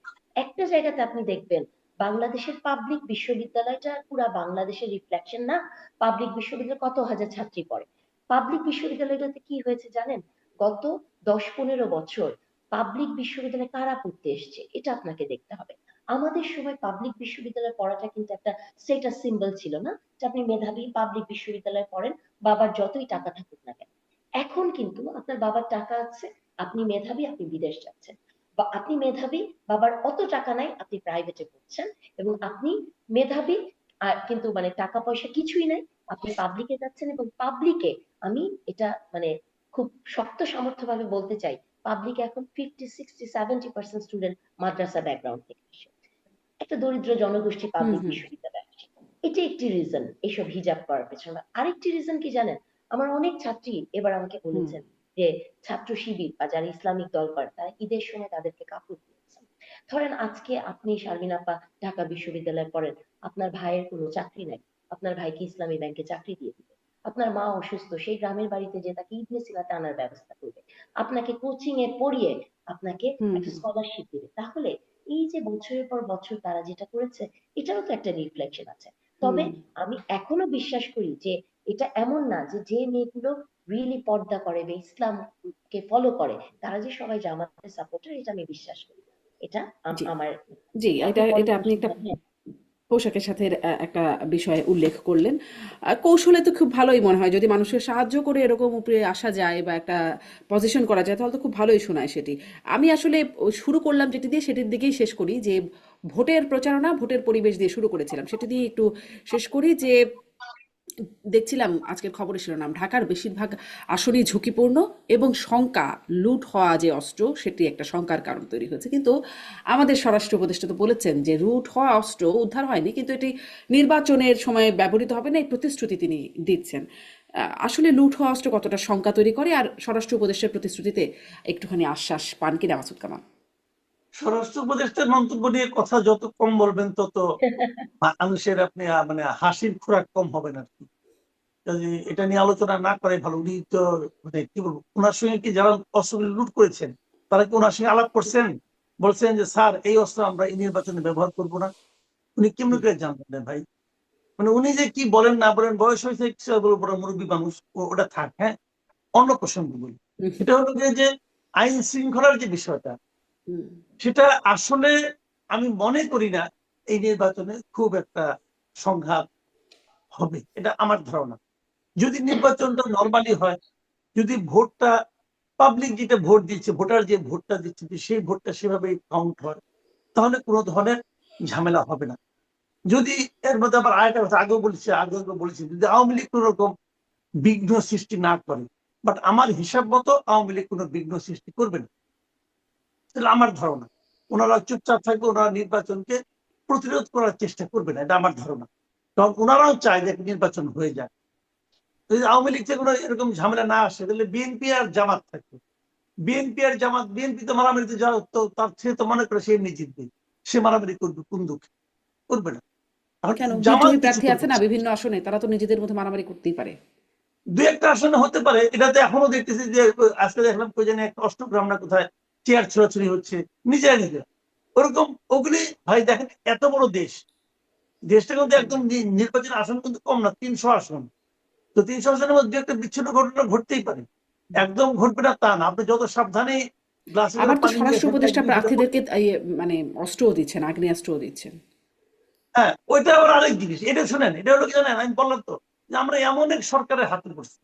একটা জায়গাতে আপনি দেখবেন বাংলাদেশের পাবলিক বিশ্ববিদ্যালয়টা পুরা বাংলাদেশের রিফ্লেকশন না। পাবলিক বিশ্ববিদ্যালয়ে কত হাজার ছাত্রী পড়ে, পাবলিক বিশ্ববিদ্যালয়টাতে কি হয়েছে জানেন? গত 10-15 বছর পাবলিক বিশ্ববিদ্যালয়ে কারা পড়তে এসছে এটা আপনাকে দেখতে হবে। আমাদের সময় পাবলিক বিশ্ববিদ্যালয়ে পড়াটা কিন্তু একটা স্টেটাস সিম্বল ছিল না, যে আপনি মেধাবী পাবলিক বিশ্ববিদ্যালয়ে পড়েন, বাবার যতই টাকা থাকুক না কেন। এখন কিন্তু আপনার বাবার টাকা আছে, আপনি মেধাবী, আপনি বিদেশ যাচ্ছেন, বা আপনি মেধাবী, বাবার অত টাকা নাই, আপনি প্রাইভেটে পড়ছেন, এবং আপনি মেধাবী আর কিন্তু মানে টাকা পয়সা কিছুই নাই, আপনি পাবলিকে যাচ্ছেন, এবং পাবলিকে আমি এটা মানে খুব শক্ত সামর্থ্য ভাবে বলতে চাই, পাবলিকে এখন 50, 60, 70% স্টুডেন্ট মাদ্রাসা ব্যাকগ্রাউন্ড থেকে আসে, একটা দরিদ্র জনগোষ্ঠী হুম পাবলিক হুম বিশ্ববিদ্যালয়ে আসে। এটা একটি রিজন এইসব হিজাব করার পেছনে। আরেকটি রিজন কি জানেন? আমার অনেক ছাত্রী এবার আমাকে হুম বলেছেন যে ছাত্র শিবির বা যারা ইসলামিক দল করে তারা ঈদের সময় তাদেরকে কাপড় দিয়েছেন। ধরেন আজকে আপনি শারমিন আপা ঢাকা বিশ্ববিদ্যালয়ে পড়েন, আপনার ভাইয়ের কোনো চাকরি নাই, আপনার ভাইকে ইসলামী ব্যাংকে চাকরি দিয়ে দিবে। আপনার মা অসুস্থ, সেই গ্রামের বাড়িতে যে তাকে ইবনে সিনাতে আনার ব্যবস্থা করবে, আপনাকে কোচিং এ পড়িয়ে আপনাকে হুম একটা হুম স্কলারশিপ দিবে। তাহলে এই যে বছরের পর বছর তারা যেটা করেছে, এটারও তো একটা রিফ্লেকশন আছে। তবে হুম আমি এখনো বিশ্বাস করি যে এটা এমন না যে যে মেয়েগুলো রিয়েলি পর্দা করে বা ইসলামকে ফলো করে তারা যে সবাই জামাতের সাপোর্টার, এটা আমি বিশ্বাস করি না। এটা জি আমার জি আপনি এটা বলেন এটা কি আপনি একটা শুনবেন? হ্যাঁ। পোশাকের সাথে একটা বিষয় উল্লেখ করলেন। কৌশলে তো খুব ভালোই মনে হয়, যদি মানুষকে সাহায্য করে এরকম উপরে আসা যায় বা একটা পজিশন করা যায় তাহলে তো খুব ভালোই শোনায় সেটি। আমি আসলে শুরু করলাম যেটি দিয়ে সেটির দিকেই শেষ করি, যে ভোটের প্রচারণা, ভোটের পরিবেশ দিয়ে শুরু করেছিলাম, সেটি দিয়ে একটু শেষ করি। যে দেখছিলাম আজকের খবরের শিরোনাম, ঢাকার বেশিরভাগ আসনই ঝুঁকিপূর্ণ এবং শঙ্কা লুট হওয়া যে অস্ত্র সেটি একটা শঙ্কার কারণ তৈরি হয়েছে। কিন্তু আমাদের স্বরাষ্ট্র উপদেষ্টা তো বলেছেন যে লুট হওয়া অস্ত্র উদ্ধার হয়নি, কিন্তু এটি নির্বাচনের সময় ব্যবহৃত হবে না, এই প্রতিশ্রুতি তিনি দিচ্ছেন। আসলে লুট হওয়া অস্ত্র কতটা শঙ্কা তৈরি করে, আর স্বরাষ্ট্র উপদেষ্টার প্রতিশ্রুতিতে একটুখানি আশ্বাস পান কিনা মাসুদ কামাল? স্বরাষ্ট্র উপদেষ্টার মন্তব্য নিয়ে কথা যত কম বলবেন তত মানুষের আপনি মানে হাসির খোরাক কম হবেন আর কি। কাজে এটা নিয়ে আলোচনা না করে ভালো। উনি তো মানে কি বলবো, ওনার সঙ্গে কি যারা অস্ত্রগুলো লুট করেছেন তারা কি ওনার সঙ্গে আলাপ করছেন, বলছেন যে স্যার এই অস্ত্র আমরা এই নির্বাচনে ব্যবহার করবো না? উনি কেমন করে জানবেন ভাই? মানে উনি যে কি বলেন না বলেন, বয়স হয়েছে, বড় মুরব্বী মানুষ, ওটা থাক। হ্যাঁ, অন্য প্রসঙ্গ বলি। হুম, এটা হলো যে আইন শৃঙ্খলার যে বিষয়টা, হুম, সেটা আসলে আমি মনে করি না এই নির্বাচনে খুব একটা সংঘাত হবে, এটা আমার ধারণা। যদি নির্বাচনটা নর্মালি হয়, যদি ভোটটা পাবলিক যেটা ভোট দিচ্ছে, ভোটার যে ভোটটা দিচ্ছে, সেই ভোটটা সেভাবে কাউন্ট হয়, তাহলে কোনো ধরনের ঝামেলা হবে না। যদি এর মধ্যে আবার আরেকটা কথা আগেও বলেছি, যদি আওয়ামী লীগ কোন রকম বিঘ্ন সৃষ্টি না করে, বাট আমার হিসাব মতো আওয়ামী লীগ কোনো বিঘ্ন সৃষ্টি করবে না, তাহলে আমার ধারণা ওনারা চুপচাপ থাকবে, ওনারা নির্বাচনকে প্রতিরোধ করার চেষ্টা করবে না, এটা আমার ধারণা। কারণ ওনারাও চায় যে নির্বাচন হয়ে যায়। যদি আওয়ামী লীগ থেকে কোনো এরকম ঝামেলা না আসে, তাহলে বিএনপি আর জামাত থাকবে। বিএনপি তো মারামারিতে যাও, তো তার সে তো মনে করে সে এমনি জিতবে, সে মারামারি করবে কোন দুঃখে? করবে না। এখন কেন জামাত বিদ্রোহী কিছু প্রার্থী আছে করবে না না। বিভিন্ন আসনে, তারা তো নিজেদের মধ্যে মারামারি করতেই পারে। দু একটা আসনে হতে পারে, এটাতে এখনো দেখতেছি যে আজকে দেখলাম কই জানি একটা অষ্টগ্রাম না কোথায় চেয়ার ছোড়াছুড়ি হচ্ছে নিজেরা। ওরকম ওগুলি ভাই দেখেন, এত বড় দেশটা কিন্তু একদম নির্বাচন আসন কিন্তু কম না, 300 আসন। তো 300 আসনের মধ্যে একটা বিচ্ছিন্ন ঘটনা ঘটতেই পারে, একদম ঘটবে না তা না। আপনি যত সাবধানে গ্লাসে আবার করে তো পানি নিয়ে স্বরাষ্ট্র ফেলতে উপদেষ্টা গিয়ে সেটা প্রার্থীদেরকে মানে অস্ত্রও দিচ্ছেন, আগ্নেয়াস্ত্রও দিচ্ছেন। হ্যাঁ, ওইটা আবার আরেক জিনিস। এটা শুনেন, এটা হলো কি জানেন, আমি বললাম তো যে আমরা এমন এক সরকারের হাতে পড়ছি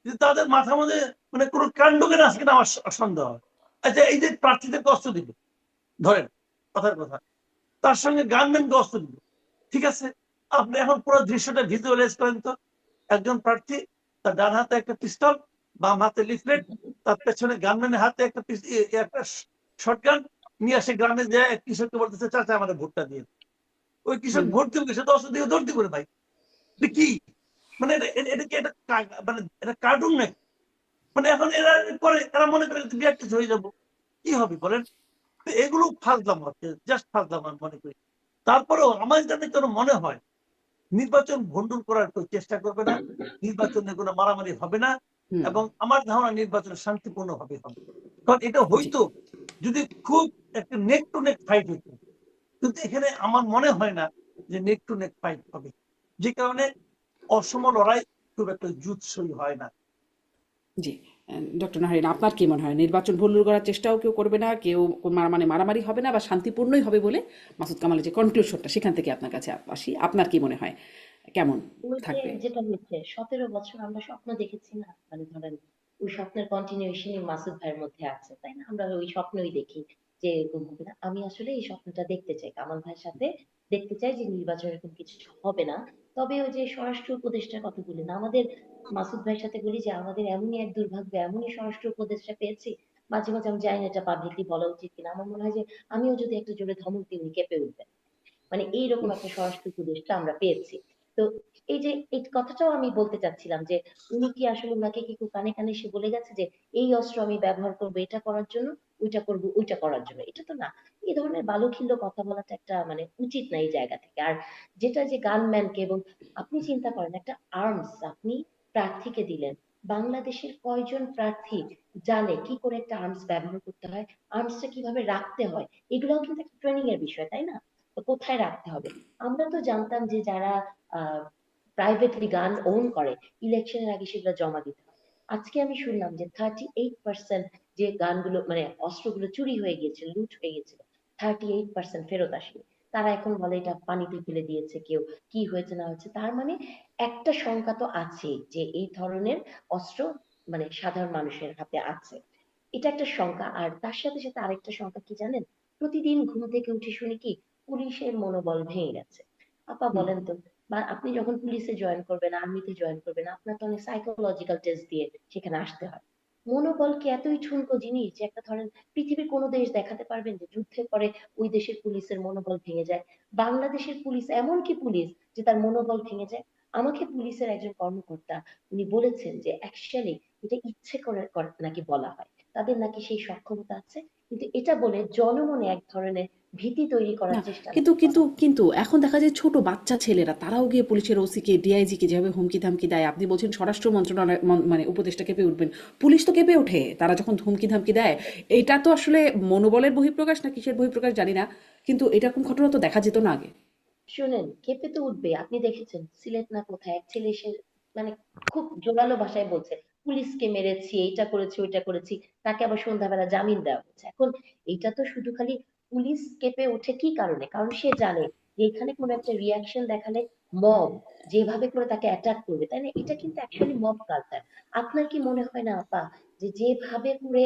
যে তাদের মাথা মধ্যে মানে কোনো কাণ্ডজ্ঞান আছে কিনা আমার সন্দেহ হয়। আচ্ছা, এই যে প্রার্থীদেরকে অস্ত্র দিবে, ধরেন কথার কথা, তার সঙ্গে গানম্যানকে অস্ত্র দিবে, ঠিক আছে? আপনি এখন পুরো দৃশ্যটা ভিজুয়ালাইজ করেন তো। একজন প্রার্থী, তার ডান হাতে একটা পিস্তল, বাম হাতে লিফলেট, তার পেছনে গানম্যানের হাতে একটা শটগান নিয়ে আসে, গ্রামে যায় কৃষককে বলতেছে, চাচা আমাদের ভোটটা দিয়ে। ওই কৃষক হুম। ভোট দিবে, সে 10 দিকে দৌড় দিবে ভাই। এটা কি মানে এটা কি এটা মানে এটা কার্টুন নাকি? মানে এখন এরা করে, এরা মনে করে বিরাট কিছু হয়ে যাবো, কি হবে বলেন? তো এগুলো ফাজলাম হচ্ছে, জাস্ট ফাজলাম আমি মনে করি। তারপরেও আমার যাতে কোনো মনে হয় নির্বাচন ভণ্ডুল করার কেউ চেষ্টা করবে না, নির্বাচনে কোনো মারামারি হবে না, হুম। এবং আমার ধারণা নির্বাচন শান্তিপূর্ণ ভাবে হবে। কারণ এটা জি। হয়তো যদি খুব একটা নেক টু নেক ফাইট হইতো, কিন্তু এখানে আমার মনে হয় না যে নেক টু নেক ফাইট হবে, যে কারণে অসম লড়াই খুব একটা জুৎসই হয় না। জি। ডক্টর নাহারিন, আপনার কি মনে হয় নির্বাচন ভণ্ডুল করার চেষ্টাও কেউ করবে না, কেউ মানে মারামারি হবে না, বা শান্তিপূর্ণই হবে বলে মাসুদ কামালের যে কনক্লুশনটা, সেখান থেকে আপনার কাছে আসি, আপনার কি মনে হয় কেমন ওই যে থাকবে? যেটা হচ্ছে 17 বছর আমরা স্বপ্ন দেখেছি না, মানে ধরেন ওই স্বপ্নের কন্টিনিউশনই মাসুদ ভাইয়ের মধ্যে আছে, তাই না? আমরা ওই স্বপ্নই দেখি যে এরকম হবে না। আমি আসলে এই স্বপ্নটা দেখতে চাই কামাল ভাইয়ের সাথে, দেখতে চাই যে নির্বাচন এরকম কিছু হবে না। তবে ওই যে স্বরাষ্ট্র উপদেষ্টার কথা বলি না, আমাদের মাসুদ ভাইয়ের সাথে বলি যে আমাদের এমনই এক দুর্ভাগ্য, এমনই স্বরাষ্ট্র উপদেষ্টা পেয়েছি। মাঝে মাঝে আমি জানি না এটা পাবলিকলি বলা উচিত কিনা, আমার মনে হয় যে আমিও যদি একটা জোরে ধমক দিই উনি কেঁপে উঠবেন। মানে এইরকম একটা স্বরাষ্ট্র উপদেষ্টা আমরা পেয়েছি। তো এই যে এই কথাটাও আমি বলতে চাচ্ছিলাম যে উনি কি আসলে, ওনাকে কি কানে কানে সে বলে গেছে যে এই অস্ত্র আমি ব্যবহার করবো এটা করার জন্য, ওইটা করবো ওইটা করার জন্য? এটা তো না। এই ধরনের বালুখিল্য কথা বলাটা একটা মানে উচিত না এই জায়গা থেকে। আর যেটা যে গানম্যানকে, এবং আপনি চিন্তা করেন একটা আর্মস আপনি প্রার্থীকে দিলেন, বাংলাদেশের কয়জন প্রার্থী জানে কি করে একটা আর্মস ব্যবহার করতে হয়, আর্মসটা কিভাবে রাখতে হয়? এগুলোও কিন্তু একটা ট্রেনিং এর বিষয়, তাই না? তো কোথায় রাখতে হবে? আমরা তো জানতাম যে যারা প্রাইভেটলি গান ওন করে, ইলেকশনের আগে সেগুলো জমা দিতে হয়। আজকে আমি শুনলাম যে 38% যে গানগুলো মানে অস্ত্রগুলো চুরি হয়ে গিয়েছিল, লুট হয়ে গিয়েছিল, 38% ফেরত আসেনি। তারা এখন বলে এটা পানিতে ফেলে দিয়েছে কেউ, কি হয়েছে না হয়েছে। তার মানে একটা শঙ্কা তো আছে যে এই ধরনের অস্ত্র মানে সাধারণ মানুষের হাতে আছে। এটা একটা শঙ্কা। আর তার সাথে সাথে আরেকটা শঙ্কা কি জানেন? প্রতিদিন ঘুম থেকে উঠে শুনি কি পুলিশের মনোবল ভেঙে গেছে। আপা হুম। বলেন তো, বা আপনি যখন পুলিশে জয়েন করবেন, আর্মিতে জয়েন করবেন, আপনার তো অনেক সাইকোলজিক্যাল টেস্ট দিয়ে সেখানে আসতে হয়। মনোবল কি এতই ঠুনকো জিনিস যে একটা ধরেন পৃথিবীর কোনো দেশ দেখাতে পারবেন যে যুদ্ধের পরে ওই দেশের পুলিশের মনোবল ভেঙে যায়? বাংলাদেশের পুলিশ এমন কি পুলিশ যে তার মনোবল ভেঙে যায়? আমাকে পুলিশের একজন কর্মকর্তা উনি বলেছেন যে অ্যাকচুয়ালি এটা ইচ্ছে করে নাকি বলা হয়, তাদের নাকি সেই সক্ষমতা আছে, কিন্তু এটা বলে জনমনে এক ধরনের ভীতি তৈরি না, করার চেষ্টা কিন্তু নাকি কিন্তু করা হয়। কিন্তু এখন দেখা যায় ছোট বাচ্চা ছেলেরা তারাও গিয়ে পুলিশের ওসিকে, ডিআইজিকে যেভাবে হুমকি ধামকি দেয়, আপনি বলছেন স্বরাষ্ট্র মন্ত্রণালয় মানে উপদেষ্টা কেঁপে উঠবেন, পুলিশ তো কেঁপে ওঠে তারা যখন হুমকি ধামকি দেয়। এটা তো আসলে মনোবলের বহিঃপ্রকাশ না কিসের বহিঃপ্রকাশ জানি না, কিন্তু এরকম ঘটনা তো দেখা যেত না আগে। শুনেন, কেঁপে তো উঠবে। আপনি দেখেছেন সিলেট না কোথায় এক ছেলে এসে মানে খুব জোরালো ভাষায় বলছে পুলিশকে মেরেছি, এইটা করেছি, ওইটা করেছি। তাকে আবার সন্ধ্যাবেলা জামিন দেওয়া হচ্ছে। এখন এইটা তো শুধু খালি পুলিশ কেঁপে ওঠে কি কারণে? কারণ সে জানে যে এখানে কোনো একটা রিয়াকশন দেখালে মব যেভাবে করে তাকে অ্যাটাক করবে, তাই না? এটা কিন্তু অ্যাকচুয়ালি মব কালচার। আপনার কি মনে হয় না আপা, যে যেভাবে করে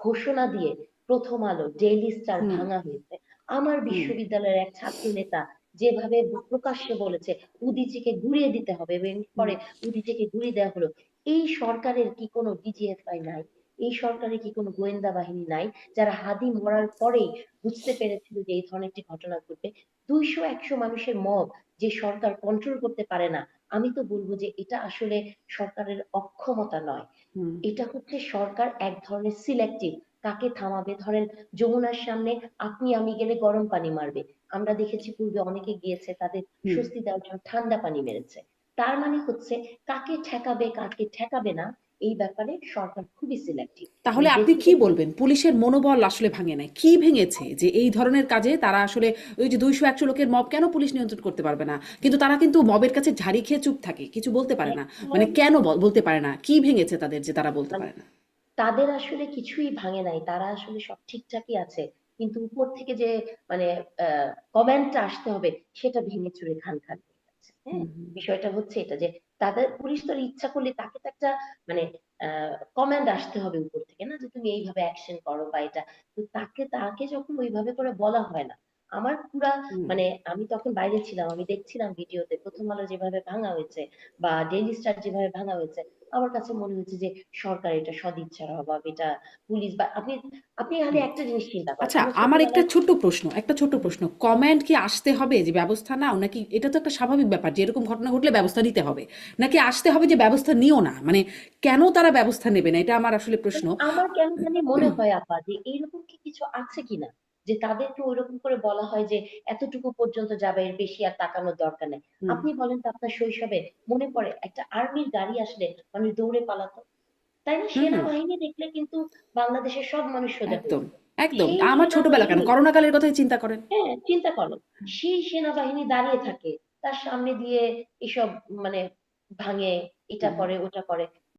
ঘোষণা দিয়ে প্রথম আলো, ডেইলি স্টার হুম ভাঙা হয়েছে, আমার হুম বিশ্ববিদ্যালয়ের এক ছাত্র নেতা যেভাবে প্রকাশ্যে বলেছে উদিচিকে ঘুরিয়ে দিতে হবে, এবং হুম পরে উদিচিকে ঘুরিয়ে দেওয়া হলো, এই সরকারের কি কোনো ডিজিএফআই নাই? এই সরকারের কি কোনো গোয়েন্দা বাহিনী নাই, যারা হাদি মরার পরেই বুঝতে পেরেছিল যে এই ধরনের একটি ঘটনা ঘটবে? 200-100 মানুষের মব যে সরকার কন্ট্রোল করতে পারে না, আমি তো বলবো যে এটা আসলে সরকারের অক্ষমতা নয়, হুম এটা হচ্ছে সরকার এক ধরনের সিলেক্টিভ। কাকে থামাবে? ধরেন যমুনার সামনে আপনি আমি গেলে গরম পানি মারবে, আমরা দেখেছি পূর্বে অনেকে গিয়েছে, তাদের হুম। স্বস্তি দেওয়ার জন্য ঠান্ডা পানি মেরেছে। তার মানে হচ্ছে কাকে ঠেকাবে কাকে ঠেকাবে না, এই ব্যাপারে সরকার খুবই সিলেক্টিভ। তাহলে মানে আপনি কি বেসিক্যালি বলবেন পুলিশের মনোবল আসলে ভাঙে নাই, কি ভেঙেছে যে এই ধরনের কাজে তারা আসলে ওই যে 200-100 লোকের মব কেন পুলিশ নিয়ন্ত্রণ করতে পারবে না, কিন্তু তারা কিন্তু মবের কাছে ঝাড়ি খেয়ে চুপ থাকে, কিছু বলতে পারে না, মানে কেন বলতে পারে না, কি ভেঙেছে তাদের যে তারা বলতে মানে পারে না? তাদের আসলে কিছুই ভাঙে নাই, তারা আসলে সব ঠিকঠাকই আছে, কিন্তু উপর থেকে যে মানে কমেন্টটা আসতে হবে সেটা ভেঙে চুরে খান খান হয়ে যাচ্ছে। হ্যাঁ, হুম হুম বিষয়টা হচ্ছে এটা যে তাদের পুলিশ তো ইচ্ছা করলে তাকে তো একটা মানে কমান্ড আসতে হবে উপর থেকে, না যে তুমি এইভাবে অ্যাকশন করো বা এটা, তো তাকে তাকে যখন ওইভাবে করে বলা হয় না, আমার পুরা হুম। মানে আমি তখন বাইরে ছিলাম, আমি দেখছিলাম ভিডিওতে প্রথম আলো যেভাবে ভাঙা হয়েছে বা ডেইলি স্টার যেভাবে ভাঙা হয়েছে, আমার কাছে মনে হচ্ছে যে সরকার এটা সদিচ্ছার অভাব, এটা পুলিশ বা আপনি আপনি খালি হুম। একটা জিনিস চিন্তা করেন, আচ্ছা, আমরা আমার একটা ছোটবেলায় ছোট্ট প্রশ্ন, কমেন্ট কি আসতে হবে যে ব্যবস্থা নাও, নাকি এটা তো একটা স্বাভাবিক ব্যাপার যে এরকম ঘটনা ঘটলে ব্যবস্থা নিতে হবে, নাকি আসতে হবে যে ব্যবস্থা নিও না, মানে কেন তারা ব্যবস্থা নেবে না, এটা আমার আসলে প্রশ্ন। মানে আমার কেন জানি মনে হয় আপা যে এইরকম কি কিছু আছে কিনা, যে তাদেরকে ওইরকম করে বলা হয় যে এতটুকু পর্যন্ত যাবে, এর বেশি আর তাকানোর দরকার নেই। হুম আপনি বলেন তো আপনার শৈশবে মনে পড়ে একটা আর্মির গাড়ি আসলে মানুষ দৌড়ে পালাতো, তাই না? হুম হুম। সেনাবাহিনী দেখলে কিন্তু বাংলাদেশের সব মানুষ সোজা হয়ে একদম যেত। একদম, সেই আমার ছোটবেলা কেন, সেনাবাহিনী, করোনা কালের কথাই চিন্তা করেন। হ্যাঁ চিন্তা করো, সেই সেনাবাহিনী দাঁড়িয়ে থাকে, তার সামনে দিয়ে এসব মানে ভাঙে, এটা হুম করে ওটা করে,